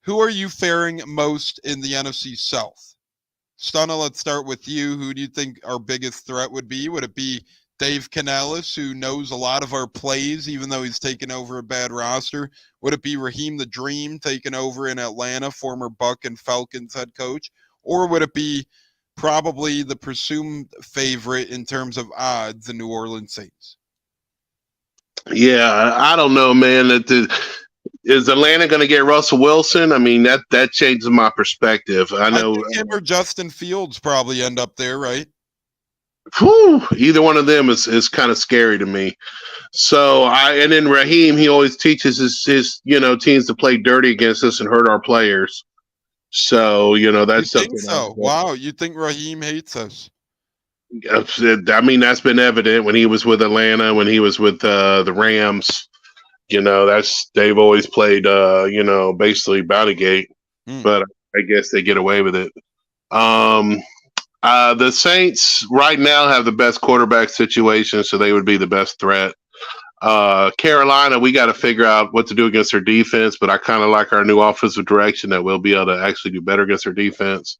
Who are you faring most in the NFC South? Stunna, let's start with you. Who do you think our biggest threat would be? Would it be Dave Canellis, who knows a lot of our plays, even though he's taken over a bad roster? Would it be Raheem the Dream taking over in Atlanta, former Buck and Falcons head coach? Or would it be probably the presumed favorite in terms of odds, the New Orleans Saints? Yeah, I don't know, man. Is Atlanta going to get Russell Wilson? I mean, that changes my perspective. I know. I think him or Justin Fields probably end up there, right? Either one of them is kind of scary to me. So and then Raheem, he always teaches his teams to play dirty against us and hurt our players. So that's you something. Think so? Wow, you think Raheem hates us? I mean, that's been evident when he was with Atlanta, when he was with the Rams. They've always played basically Bountygate, but I guess they get away with it. The Saints right now have the best quarterback situation, so they would be the best threat. Carolina, we got to figure out what to do against their defense, but I kind of like our new offensive direction that we'll be able to actually do better against their defense.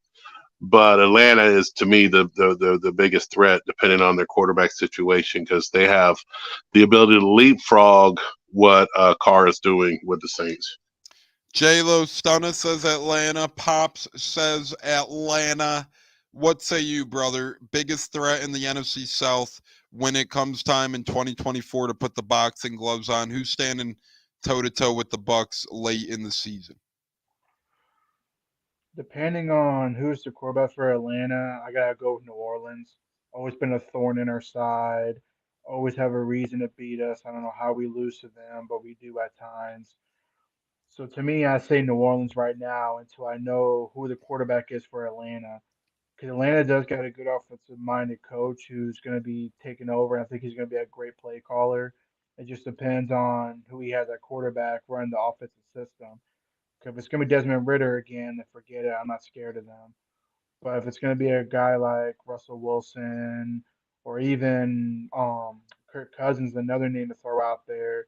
But Atlanta is, to me, the biggest threat, depending on their quarterback situation, because they have the ability to leapfrog what Carr is doing with the Saints. J-Lo Stunna says Atlanta. Pops says Atlanta. What say you, brother? Biggest threat in the NFC South when it comes time in 2024 to put the boxing gloves on? Who's standing toe-to-toe with the Bucs late in the season? Depending on who's the quarterback for Atlanta, I gotta go with New Orleans. Always been a thorn in our side. Always have a reason to beat us. I don't know how we lose to them, but we do at times. So to me, I say New Orleans right now until I know who the quarterback is for Atlanta. Because Atlanta does got a good offensive-minded coach who's going to be taking over. And I think he's going to be a great play caller. It just depends on who he has at quarterback running the offensive system. If it's going to be Desmond Ritter again, then forget it. I'm not scared of them. But if it's going to be a guy like Russell Wilson or even Kirk Cousins, another name to throw out there,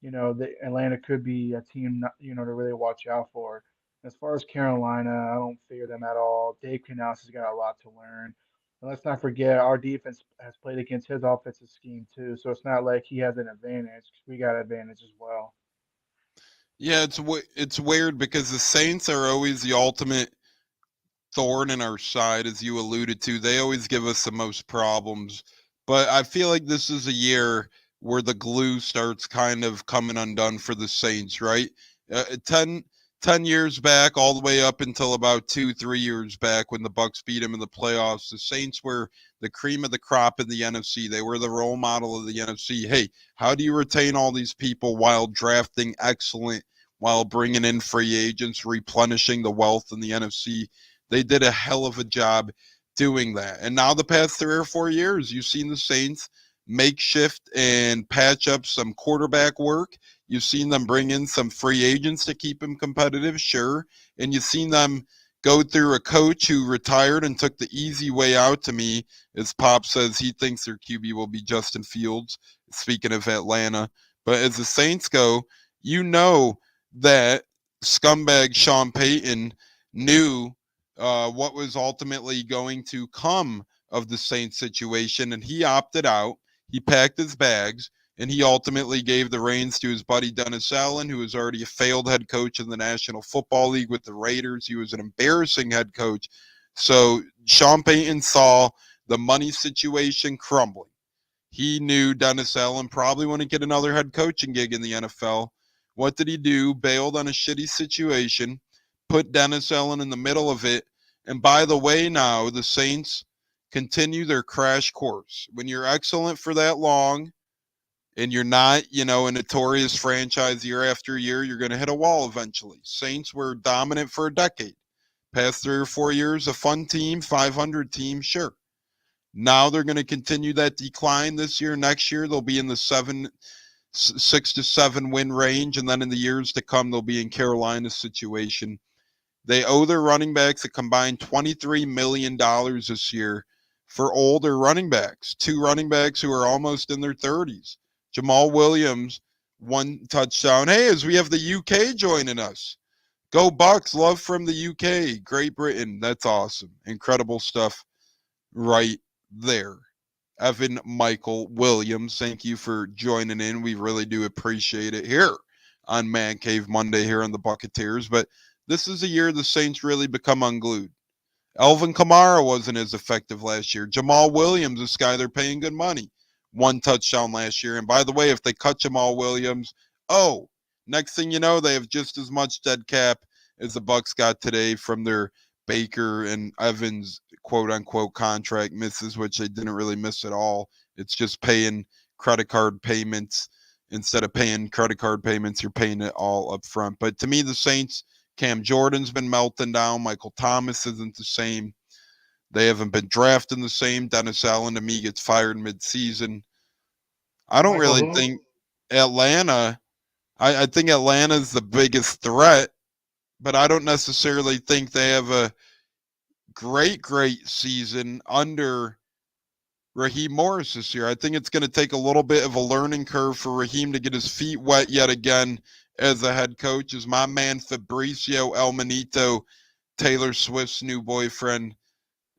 the Atlanta could be a team, to really watch out for. As far as Carolina, I don't fear them at all. Dave Canales has got a lot to learn. And let's not forget, our defense has played against his offensive scheme too. So it's not like he has an advantage. We got an advantage as well. Yeah, it's weird because the Saints are always the ultimate thorn in our side, as you alluded to. They always give us the most problems. But I feel like this is a year where the glue starts kind of coming undone for the Saints, right? 10 years back, all the way up until about 2-3 years back when the Bucs beat them in the playoffs, the Saints were the cream of the crop in the NFC. They were the role model of the NFC. Hey, how do you retain all these people while drafting excellent, while bringing in free agents, replenishing the wealth in the NFC? They did a hell of a job doing that. And now the past 3 or 4 years, you've seen the Saints makeshift and patch up some quarterback work. You've seen them bring in some free agents to keep them competitive, sure. And you've seen them go through a coach who retired and took the easy way out. To me, as Pop says, he thinks their QB will be Justin Fields, speaking of Atlanta. But as the Saints go, you know that scumbag Sean Payton knew what was ultimately going to come of the Saints situation, and he opted out. He packed his bags, and he ultimately gave the reins to his buddy Dennis Allen, who was already a failed head coach in the National Football League with the Raiders. He was an embarrassing head coach. So Sean Payton saw the money situation crumbling. He knew Dennis Allen probably wouldn't get another head coaching gig in the NFL. What did he do? Bailed on a shitty situation, put Dennis Allen in the middle of it. And by the way, now the Saints continue their crash course. When you're excellent for that long, and you're not, a notorious franchise year after year, you're going to hit a wall eventually. Saints were dominant for a decade. Past 3 or 4 years, a fun team, 500 team, sure. Now they're going to continue that decline this year. Next year, they'll be in the 6 to 7 win range, and then in the years to come, they'll be in Carolina's situation. They owe their running backs a combined $23 million this year for older running backs. 2 running backs who are almost in their 30s. Jamal Williams, 1 touchdown. Hey, as we have the UK joining us. Go Bucs, love from the UK, Great Britain. That's awesome. Incredible stuff right there. Evan Michael Williams, thank you for joining in. We really do appreciate it here on Man Cave Monday here on the Buccaneers. But this is a year the Saints really become unglued. Alvin Kamara wasn't as effective last year. Jamal Williams, this guy they're paying good money. 1 touchdown last year. And by the way, if they cut Jamal Williams, next thing you know, they have just as much dead cap as the Bucs got today from their Baker and Evans quote-unquote contract misses, which they didn't really miss at all. It's just paying credit card payments. Instead of paying credit card payments, you're paying it all up front. But to me, the Saints, Cam Jordan's been melting down. Michael Thomas isn't the same. They haven't been drafting the same. Dennis Allen, to me, gets fired mid-season. I don't really think Atlanta – I think Atlanta's the biggest threat, but I don't necessarily think they have a great season under Raheem Morris this year. I think it's going to take a little bit of a learning curve for Raheem to get his feet wet yet again as a head coach. As my man Fabricio El Manito, Taylor Swift's new boyfriend –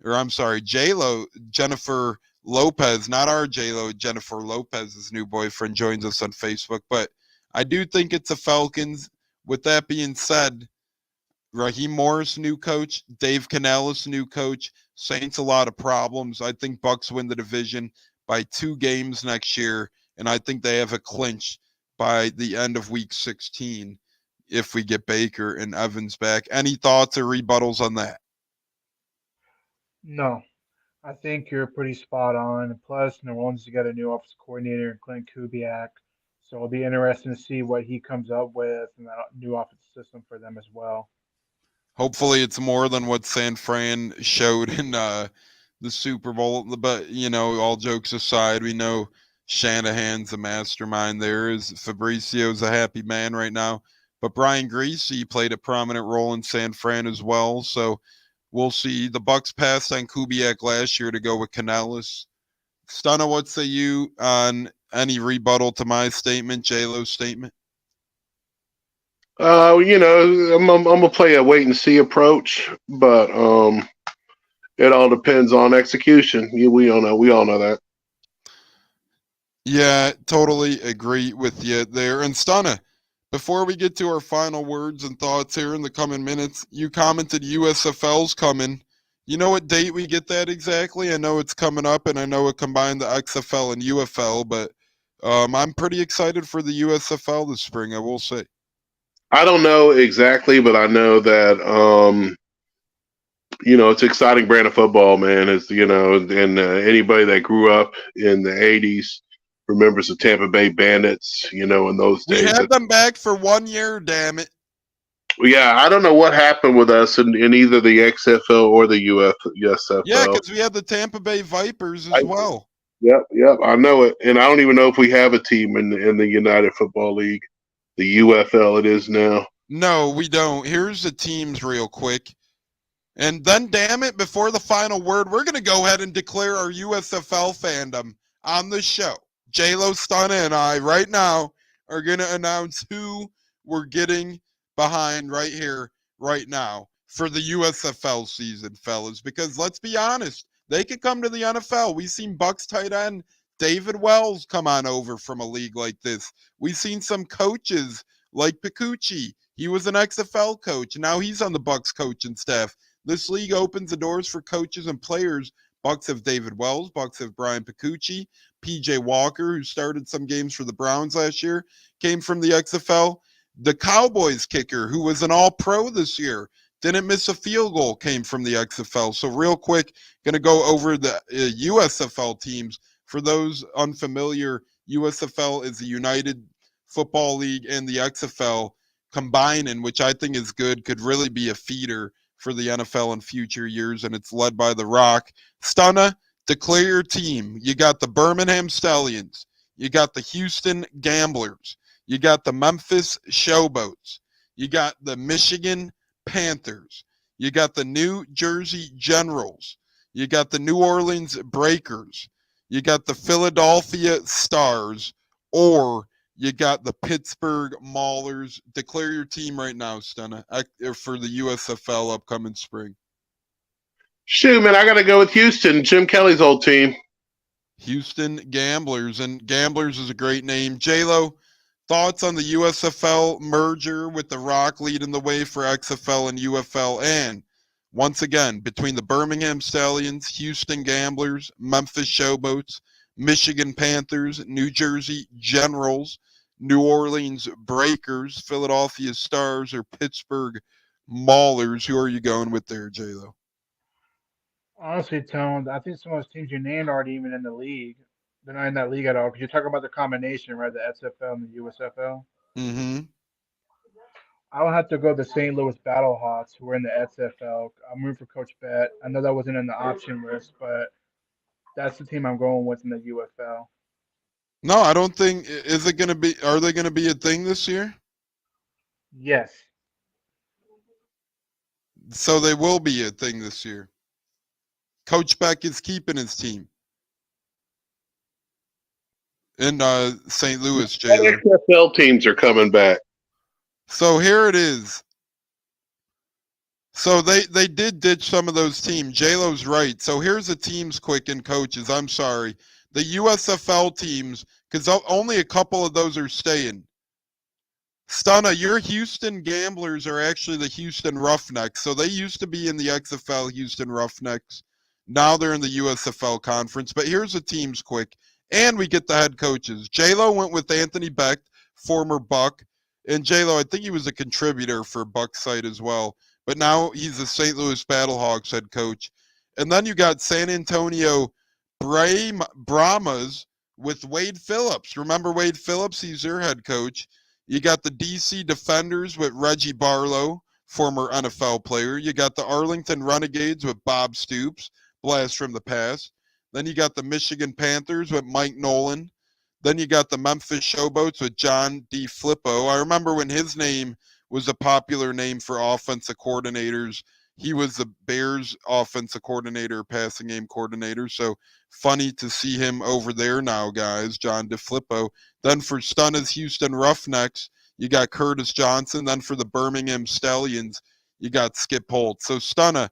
or I'm sorry, J-Lo, Jennifer Lopez, not our J-Lo, Jennifer Lopez's new boyfriend joins us on Facebook. But I do think it's the Falcons. With that being said, Raheem Morris, new coach, Dave Canales, new coach, Saints a lot of problems. I think Bucs win the division by 2 games next year, and I think they have a clinch by the end of week 16 if we get Baker and Evans back. Any thoughts or rebuttals on that? No, I think you're pretty spot on. And plus, New Orleans has got a new offensive coordinator in Clint Kubiak, so it'll be interesting to see what he comes up with and that new offensive system for them as well. Hopefully it's more than what San Fran showed in the Super Bowl. But, all jokes aside, we know Shanahan's the mastermind there. Fabricio's a happy man right now. But Brian Greasy played a prominent role in San Fran as well. So we'll see. The Bucs passed on Kubiak last year to go with Canales. Stunna, what say you on any rebuttal to my statement, J-Lo's statement? I'm gonna play a wait and see approach, but it all depends on execution. We all know that. Yeah, totally agree with you there. And Stunna, before we get to our final words and thoughts here in the coming minutes, you commented USFL's coming. You know what date we get that exactly? I know it's coming up, and I know it combined the XFL and UFL, but I'm pretty excited for the USFL this spring, I will say. I don't know exactly, but I know that it's an exciting brand of football, man. It's and anybody that grew up in the '80s remembers the Tampa Bay Bandits. In those days, we had them back for 1 year. Damn it! Yeah, I don't know what happened with us in either the XFL or the USFL. Yeah, because we had the Tampa Bay Vipers as well. Yep, I know it, and I don't even know if we have a team in the United Football League. The UFL it is now. No, we don't. Here's the teams real quick. And then, damn it, before the final word, we're going to go ahead and declare our USFL fandom on the show. J-Lo, Stunna, and I right now are going to announce who we're getting behind right here, right now for the USFL season, fellas. Because let's be honest, they could come to the NFL. We've seen Bucs tight end David Wells come on over from a league like this. We've seen some coaches like Picucci. He was an XFL coach. Now he's on the Bucs coaching staff. This league opens the doors for coaches and players. Bucs have David Wells. Bucs have Brian Picucci. PJ Walker, who started some games for the Browns last year, came from the XFL. The Cowboys kicker, who was an all-pro this year, didn't miss a field goal, came from the XFL. So real quick, going to go over the USFL teams. For those unfamiliar, USFL is the United Football League and the XFL combining, which I think is good, could really be a feeder for the NFL in future years, and it's led by The Rock. Stunna, declare your team. You got the Birmingham Stallions. You got the Houston Gamblers. You got the Memphis Showboats. You got the Michigan Panthers. You got the New Jersey Generals. You got the New Orleans Breakers. You got the Philadelphia Stars, or you got the Pittsburgh Maulers. Declare your team right now, Stunna, for the USFL upcoming spring. Shoot, man, I got to go with Houston, Jim Kelly's old team. Houston Gamblers, and Gamblers is a great name. J-Lo, thoughts on the USFL merger with The Rock leading the way for XFL and UFL? And once again, between the Birmingham Stallions, Houston Gamblers, Memphis Showboats, Michigan Panthers, New Jersey Generals, New Orleans Breakers, Philadelphia Stars, or Pittsburgh Maulers, who are you going with there, J-Lo? Honestly, Tone, I think some of those teams you named aren't even in the league. They're not in that league at all because you're talking about the combination, right? The XFL and the USFL. Mm-hmm. I would have to go the St. Louis Battlehawks, who are in the XFL. I'm rooting for Coach Bet. I know that wasn't in the option list, but that's the team I'm going with in the UFL. No, I don't think. Is it going to be? Are they going to be a thing this year? Yes. So they will be a thing this year. Coach Beck is keeping his team in St. Louis, Jalen. XFL teams are coming back. So here it is. So they did ditch some of those teams. J-Lo's right. So here's the teams quick and coaches. I'm sorry. The USFL teams, because only a couple of those are staying. Stunna, your Houston Gamblers are actually the Houston Roughnecks. So they used to be in the XFL Houston Roughnecks. Now they're in the USFL conference. But here's the teams quick. And we get the head coaches. J-Lo went with Anthony Beck, former Buck. And J-Lo, I think he was a contributor for Buck's site as well. But now he's the St. Louis Battlehawks head coach. And then you got San Antonio Brahmas with Wade Phillips. Remember Wade Phillips? He's their head coach. You got the DC Defenders with Reggie Barlow, former NFL player. You got the Arlington Renegades with Bob Stoops, blast from the past. Then you got the Michigan Panthers with Mike Nolan. Then you got the Memphis Showboats with John D. Flippo. I remember when his name was a popular name for offensive coordinators. He was the Bears offensive coordinator, passing game coordinator. So funny to see him over there now, guys, John DeFlippo. Then for Stunna's Houston Roughnecks, you got Curtis Johnson. Then for the Birmingham Stallions, you got Skip Holt. So Stunna,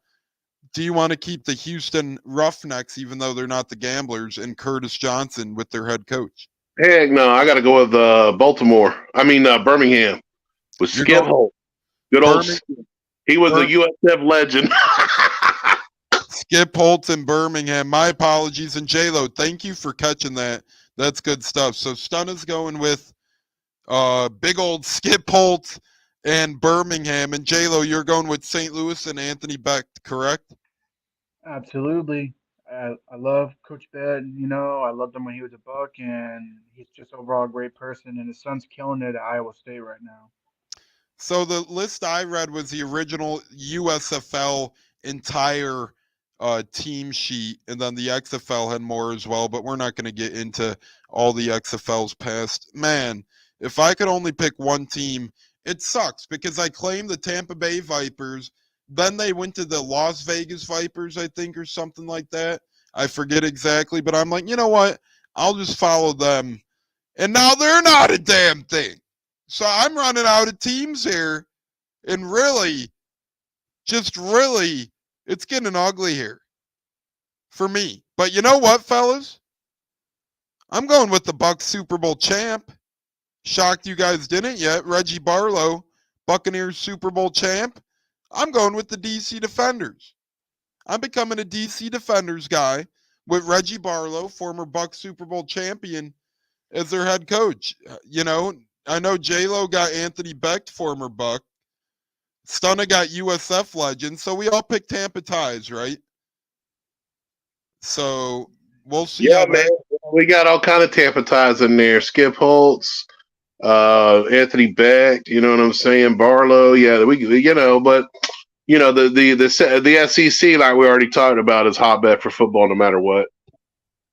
do you want to keep the Houston Roughnecks, even though they're not the Gamblers, and Curtis Johnson with their head coach? Heck no, I got to go with Birmingham with Skip Holt. Good old Skip. He was a USF legend. Skip Holt in Birmingham. My apologies. And J-Lo, thank you for catching that. That's good stuff. So Stunna's going with big old Skip Holt and Birmingham. And J-Lo, you're going with St. Louis and Anthony Beck, correct? Absolutely. I love Coach Bet. I loved him when he was a Buck, and he's just overall a great person. And his son's killing it at Iowa State right now. So the list I read was the original USFL entire team sheet, and then the XFL had more as well, but we're not going to get into all the XFL's past. Man, if I could only pick one team, it sucks because I claim the Tampa Bay Vipers Then they went to the Las Vegas Vipers, I think, or something like that. I forget exactly, but I'm like, you know what? I'll just follow them. And now they're not a damn thing. So I'm running out of teams here. And really, just really, it's getting ugly here for me. But you know what, fellas? I'm going with the Bucs Super Bowl champ. Shocked you guys didn't yet. Reggie Barlow, Buccaneers Super Bowl champ. I'm going with the DC Defenders. I'm becoming a DC Defenders guy with Reggie Barlow, former Bucs Super Bowl champion, as their head coach. You know, I know J-Lo got Anthony Becht, former Buck. Stunna got USF legend. So we all picked Tampa ties, right? So we'll see. Yeah, man. We got all kind of Tampa ties in there. Skip Holtz, Anthony Becht. You know what I'm saying? Barlow. Yeah, but the SEC, like we already talked about, is hotbed for football no matter what.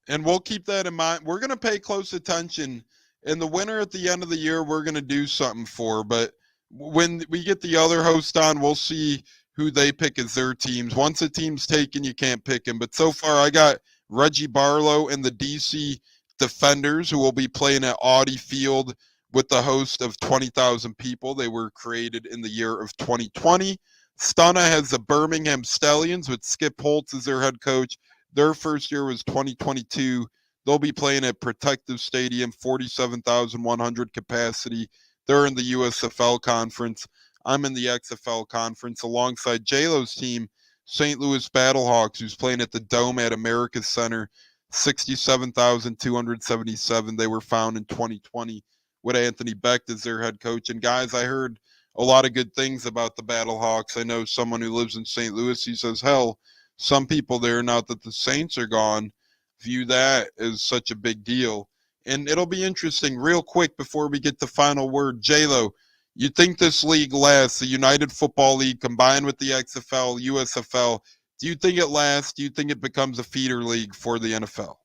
And we'll keep that in mind. We're going to pay close attention. And the winner at the end of the year, we're going to do something for. But when we get the other host on, we'll see who they pick as their teams. Once a team's taken, you can't pick them. But so far, I got Reggie Barlow and the DC Defenders, who will be playing at Audi Field with the host of 20,000 people. They were created in the year of 2020. Stunna has the Birmingham Stallions with Skip Holtz as their head coach. Their first year was 2022. They'll be playing at Protective Stadium, 47,100 capacity. They're in the USFL conference. I'm in the XFL conference alongside J-Lo's team, St. Louis Battlehawks, who's playing at the Dome at America's Center, 67,277. They were found in 2020 with Anthony Becht as their head coach. And guys, I heard a lot of good things about the Battlehawks. I know someone who lives in St. Louis. He says, hell, some people there, now that the Saints are gone, view that as such a big deal. And it'll be interesting real quick before we get the final word. J-Lo, you think this league lasts, the United Football League combined with the XFL, USFL, do you think it lasts? Do you think it becomes a feeder league for the NFL?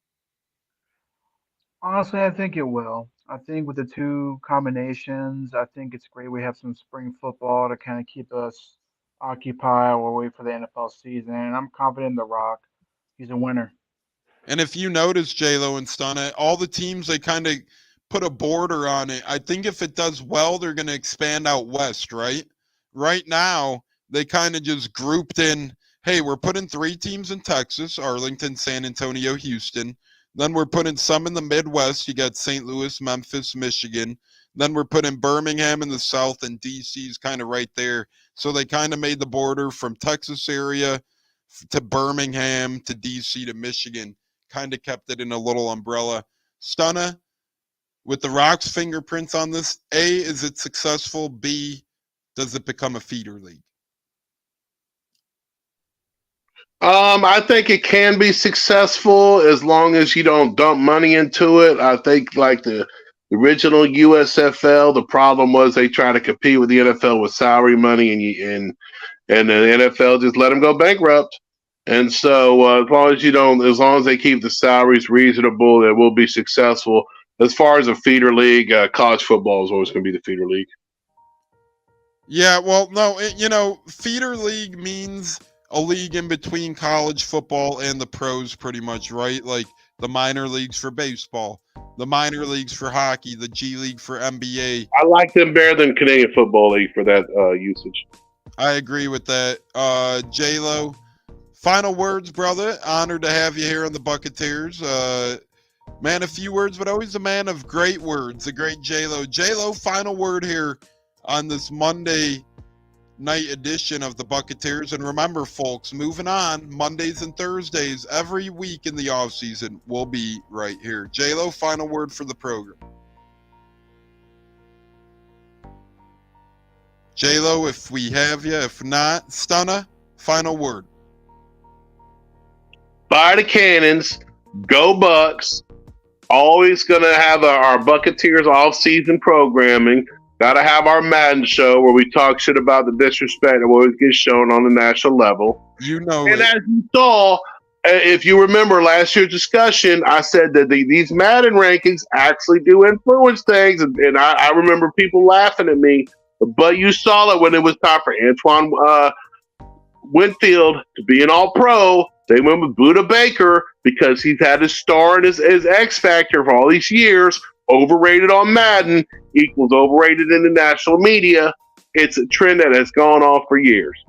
Honestly, I think it will. I think with the two combinations, I think it's great we have some spring football to kind of keep us occupied while we wait for the NFL season. And I'm confident in The Rock. He's a winner. And if you notice, J-Lo and Stunna, all the teams, they kind of put a border on it. I think if it does well, they're going to expand out west, right? Right now, they kind of just grouped in, hey, we're putting 3 teams in Texas, Arlington, San Antonio, Houston. Then we're putting some in the Midwest. You got St. Louis, Memphis, Michigan. Then we're putting Birmingham in the South, and DC's kind of right there. So they kind of made the border from Texas area to Birmingham to DC to Michigan. Kind of kept it in a little umbrella. Stunna, with the Rock's fingerprints on this, A, is it successful? B, does it become a feeder league? I think it can be successful as long as you don't dump money into it. I think like the original USFL, the problem was they try to compete with the NFL with salary money, and the NFL just let them go bankrupt. And so as long as they keep the salaries reasonable, it will be successful. As far as a feeder league, college football is always going to be the feeder league. Yeah, well, no, feeder league means a league in between college football and the pros pretty much, right? Like the minor leagues for baseball, the minor leagues for hockey, the G League for NBA. I like them better than Canadian Football League for that usage. I agree with that. J-Lo, final words, brother. Honored to have you here on the Buccaneers. Man, a few words, but always a man of great words, the great J-Lo. J-Lo, final word here on this Monday night edition of the Buccaneers. And remember, folks, moving on, Mondays and Thursdays, every week in the offseason, we'll be right here. J-Lo, final word for the program. J-Lo, if we have you. If not, Stunna, final word. Fire the cannons. Go Bucs. Always going to have our Buccaneers off-season programming. Got to have our Madden show where we talk shit about the disrespect that always gets shown on the national level. You know and it. As you saw, if you remember last year's discussion, I said that these Madden rankings actually do influence things. And I remember people laughing at me. But you saw it when it was time for Antoine Winfield to be an All-Pro. They went with Buda Baker because he's had his star and his X Factor for all these years. Overrated on Madden equals overrated in the national media. It's a trend that has gone on for years.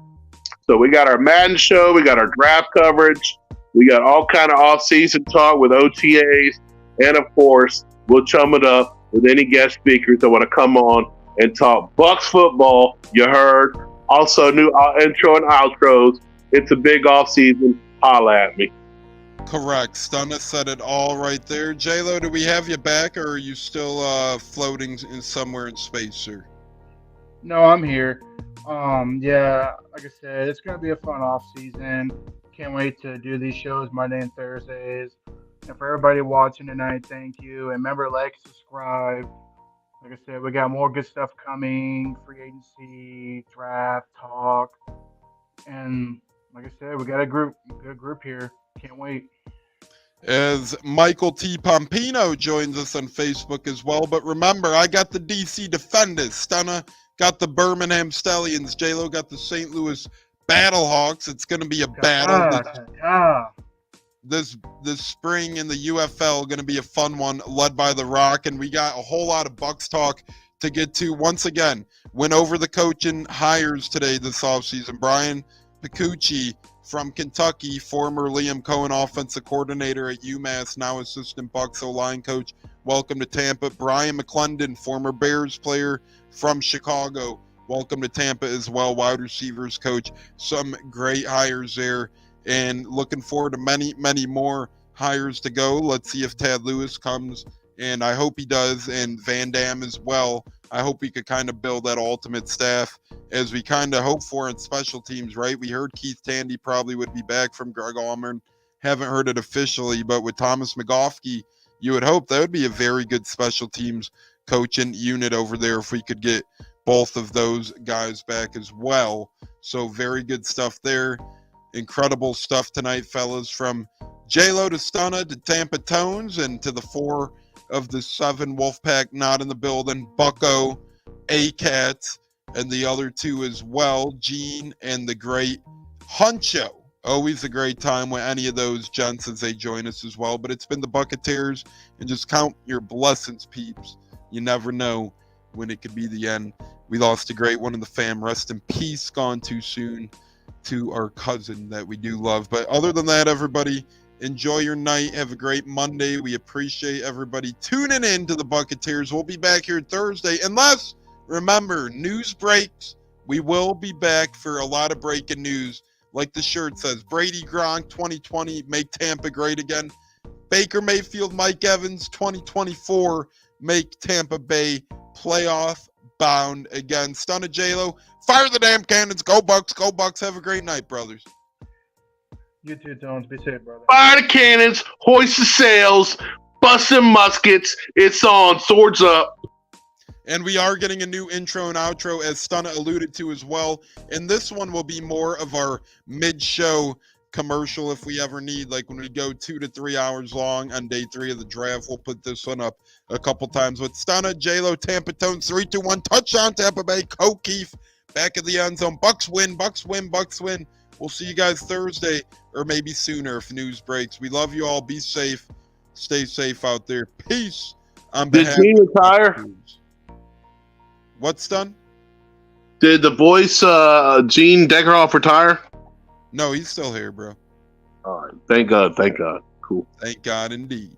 So we got our Madden show. We got our draft coverage. We got all kind of off-season talk with OTAs. And, of course, we'll chum it up with any guest speakers that want to come on and talk Bucs football. You heard. Also, new intro and outros. It's a big off-season. Holla at me. Correct. Stunna said it all right there. J-Lo, do we have you back, or are you still floating in somewhere in space, sir? No, I'm here. Yeah, like I said, it's gonna be a fun off season. Can't wait to do these shows Monday and Thursdays. And for everybody watching tonight, thank you. And remember, like, subscribe. Like I said, we got more good stuff coming. Free agency, draft, talk. And like I said, we got a good group here. Can't wait. As Michael T. Pompino joins us on Facebook as well. But remember, I got the DC Defenders. Stunna got the Birmingham Stallions. J-Lo got the St. Louis Battlehawks. It's going to be a battle. This spring in the UFL, going to be a fun one, led by The Rock. And we got a whole lot of Bucs talk to get to. Once again, went over the coaching hires today this offseason. Brian Picucci from Kentucky, former Liam Cohen offensive coordinator at UMass, now assistant Bucs O-line coach. Welcome to Tampa. Brian McClendon, former Bears player from Chicago. Welcome to Tampa as well, wide receivers coach. Some great hires there, and looking forward to many, many more hires to go. Let's see if Tad Lewis comes, and I hope he does, and Van Dam as well. I hope we could kind of build that ultimate staff as we kind of hope for in special teams, right? We heard Keith Tandy probably would be back from Greg Allman. Haven't heard it officially, but with Thomas McGoffkey, you would hope that would be a very good special teams coaching unit over there if we could get both of those guys back as well. So very good stuff there. Incredible stuff tonight, fellas, from J-Lo to Stunna to Tampa Tones and to the 4 of the 7 Wolfpack not in the building, Bucko, A-Cats, and the other 2 as well, Gene and the great Huncho. Always a great time with any of those gents as they join us as well. But it's been the Buccaneers, and just count your blessings, peeps. You never know when it could be the end. We lost a great one in the fam. Rest in peace, gone too soon to our cousin that we do love. But other than that, everybody, enjoy your night. Have a great Monday. We appreciate everybody tuning in to the Buccaneers. We'll be back here Thursday. Unless, remember, news breaks. We will be back for a lot of breaking news. Like the shirt says, Brady Gronk 2020, make Tampa great again. Baker Mayfield, Mike Evans 2024, make Tampa Bay playoff bound again. Stunna J-Lo, fire the damn cannons. Go Bucs, go Bucs. Have a great night, brothers. You too, Tones. Be safe, brother. Fire the cannons, hoist the sails, bust them muskets. It's on. Swords up. And we are getting a new intro and outro, as Stunna alluded to as well. And this one will be more of our mid-show commercial if we ever need. Like when we go 2 to 3 hours long on day 3 of the draft, we'll put this one up a couple times. With Stunna, J-Lo, Tampa Tones, 3-2-1, touchdown Tampa Bay, O'Keefe, back of the end zone. Bucs win, Bucs win, Bucs win. We'll see you guys Thursday or maybe sooner if news breaks. We love you all. Be safe. Stay safe out there. Peace. On Did behalf Gene retire? What's done? Did the voice Gene Deckerhoff retire? No, he's still here, bro. All right. Thank God. Thank God. Cool. Thank God indeed.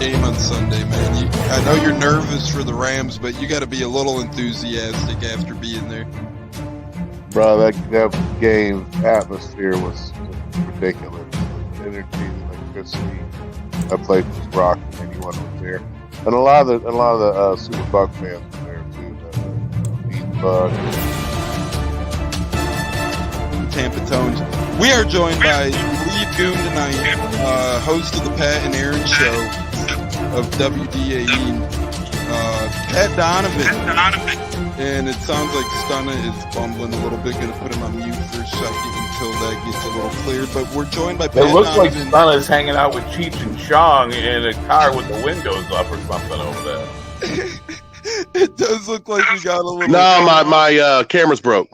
Game on Sunday, man. I know you're nervous for the Rams, but you got to be a little enthusiastic after being there. Bro, that game atmosphere was ridiculous. The energy, the electricity. That place was rocking. Anyone was there, and a lot of the Super Buck fans were there too. The Bug. Tampa Tones. We are joined by Lee Goon tonight, host of the Pat and Aaron Show. of WDAE, Pat Donovan. And it sounds like Stunna is bumbling a little bit. Going to put him on mute for a second until that gets a little clear. But we're joined by Pat It looks like Donovan. Stunna's hanging out with Cheech and Chong in a car with the windows up or something over there. It does look like we got a little. No, my camera's broke.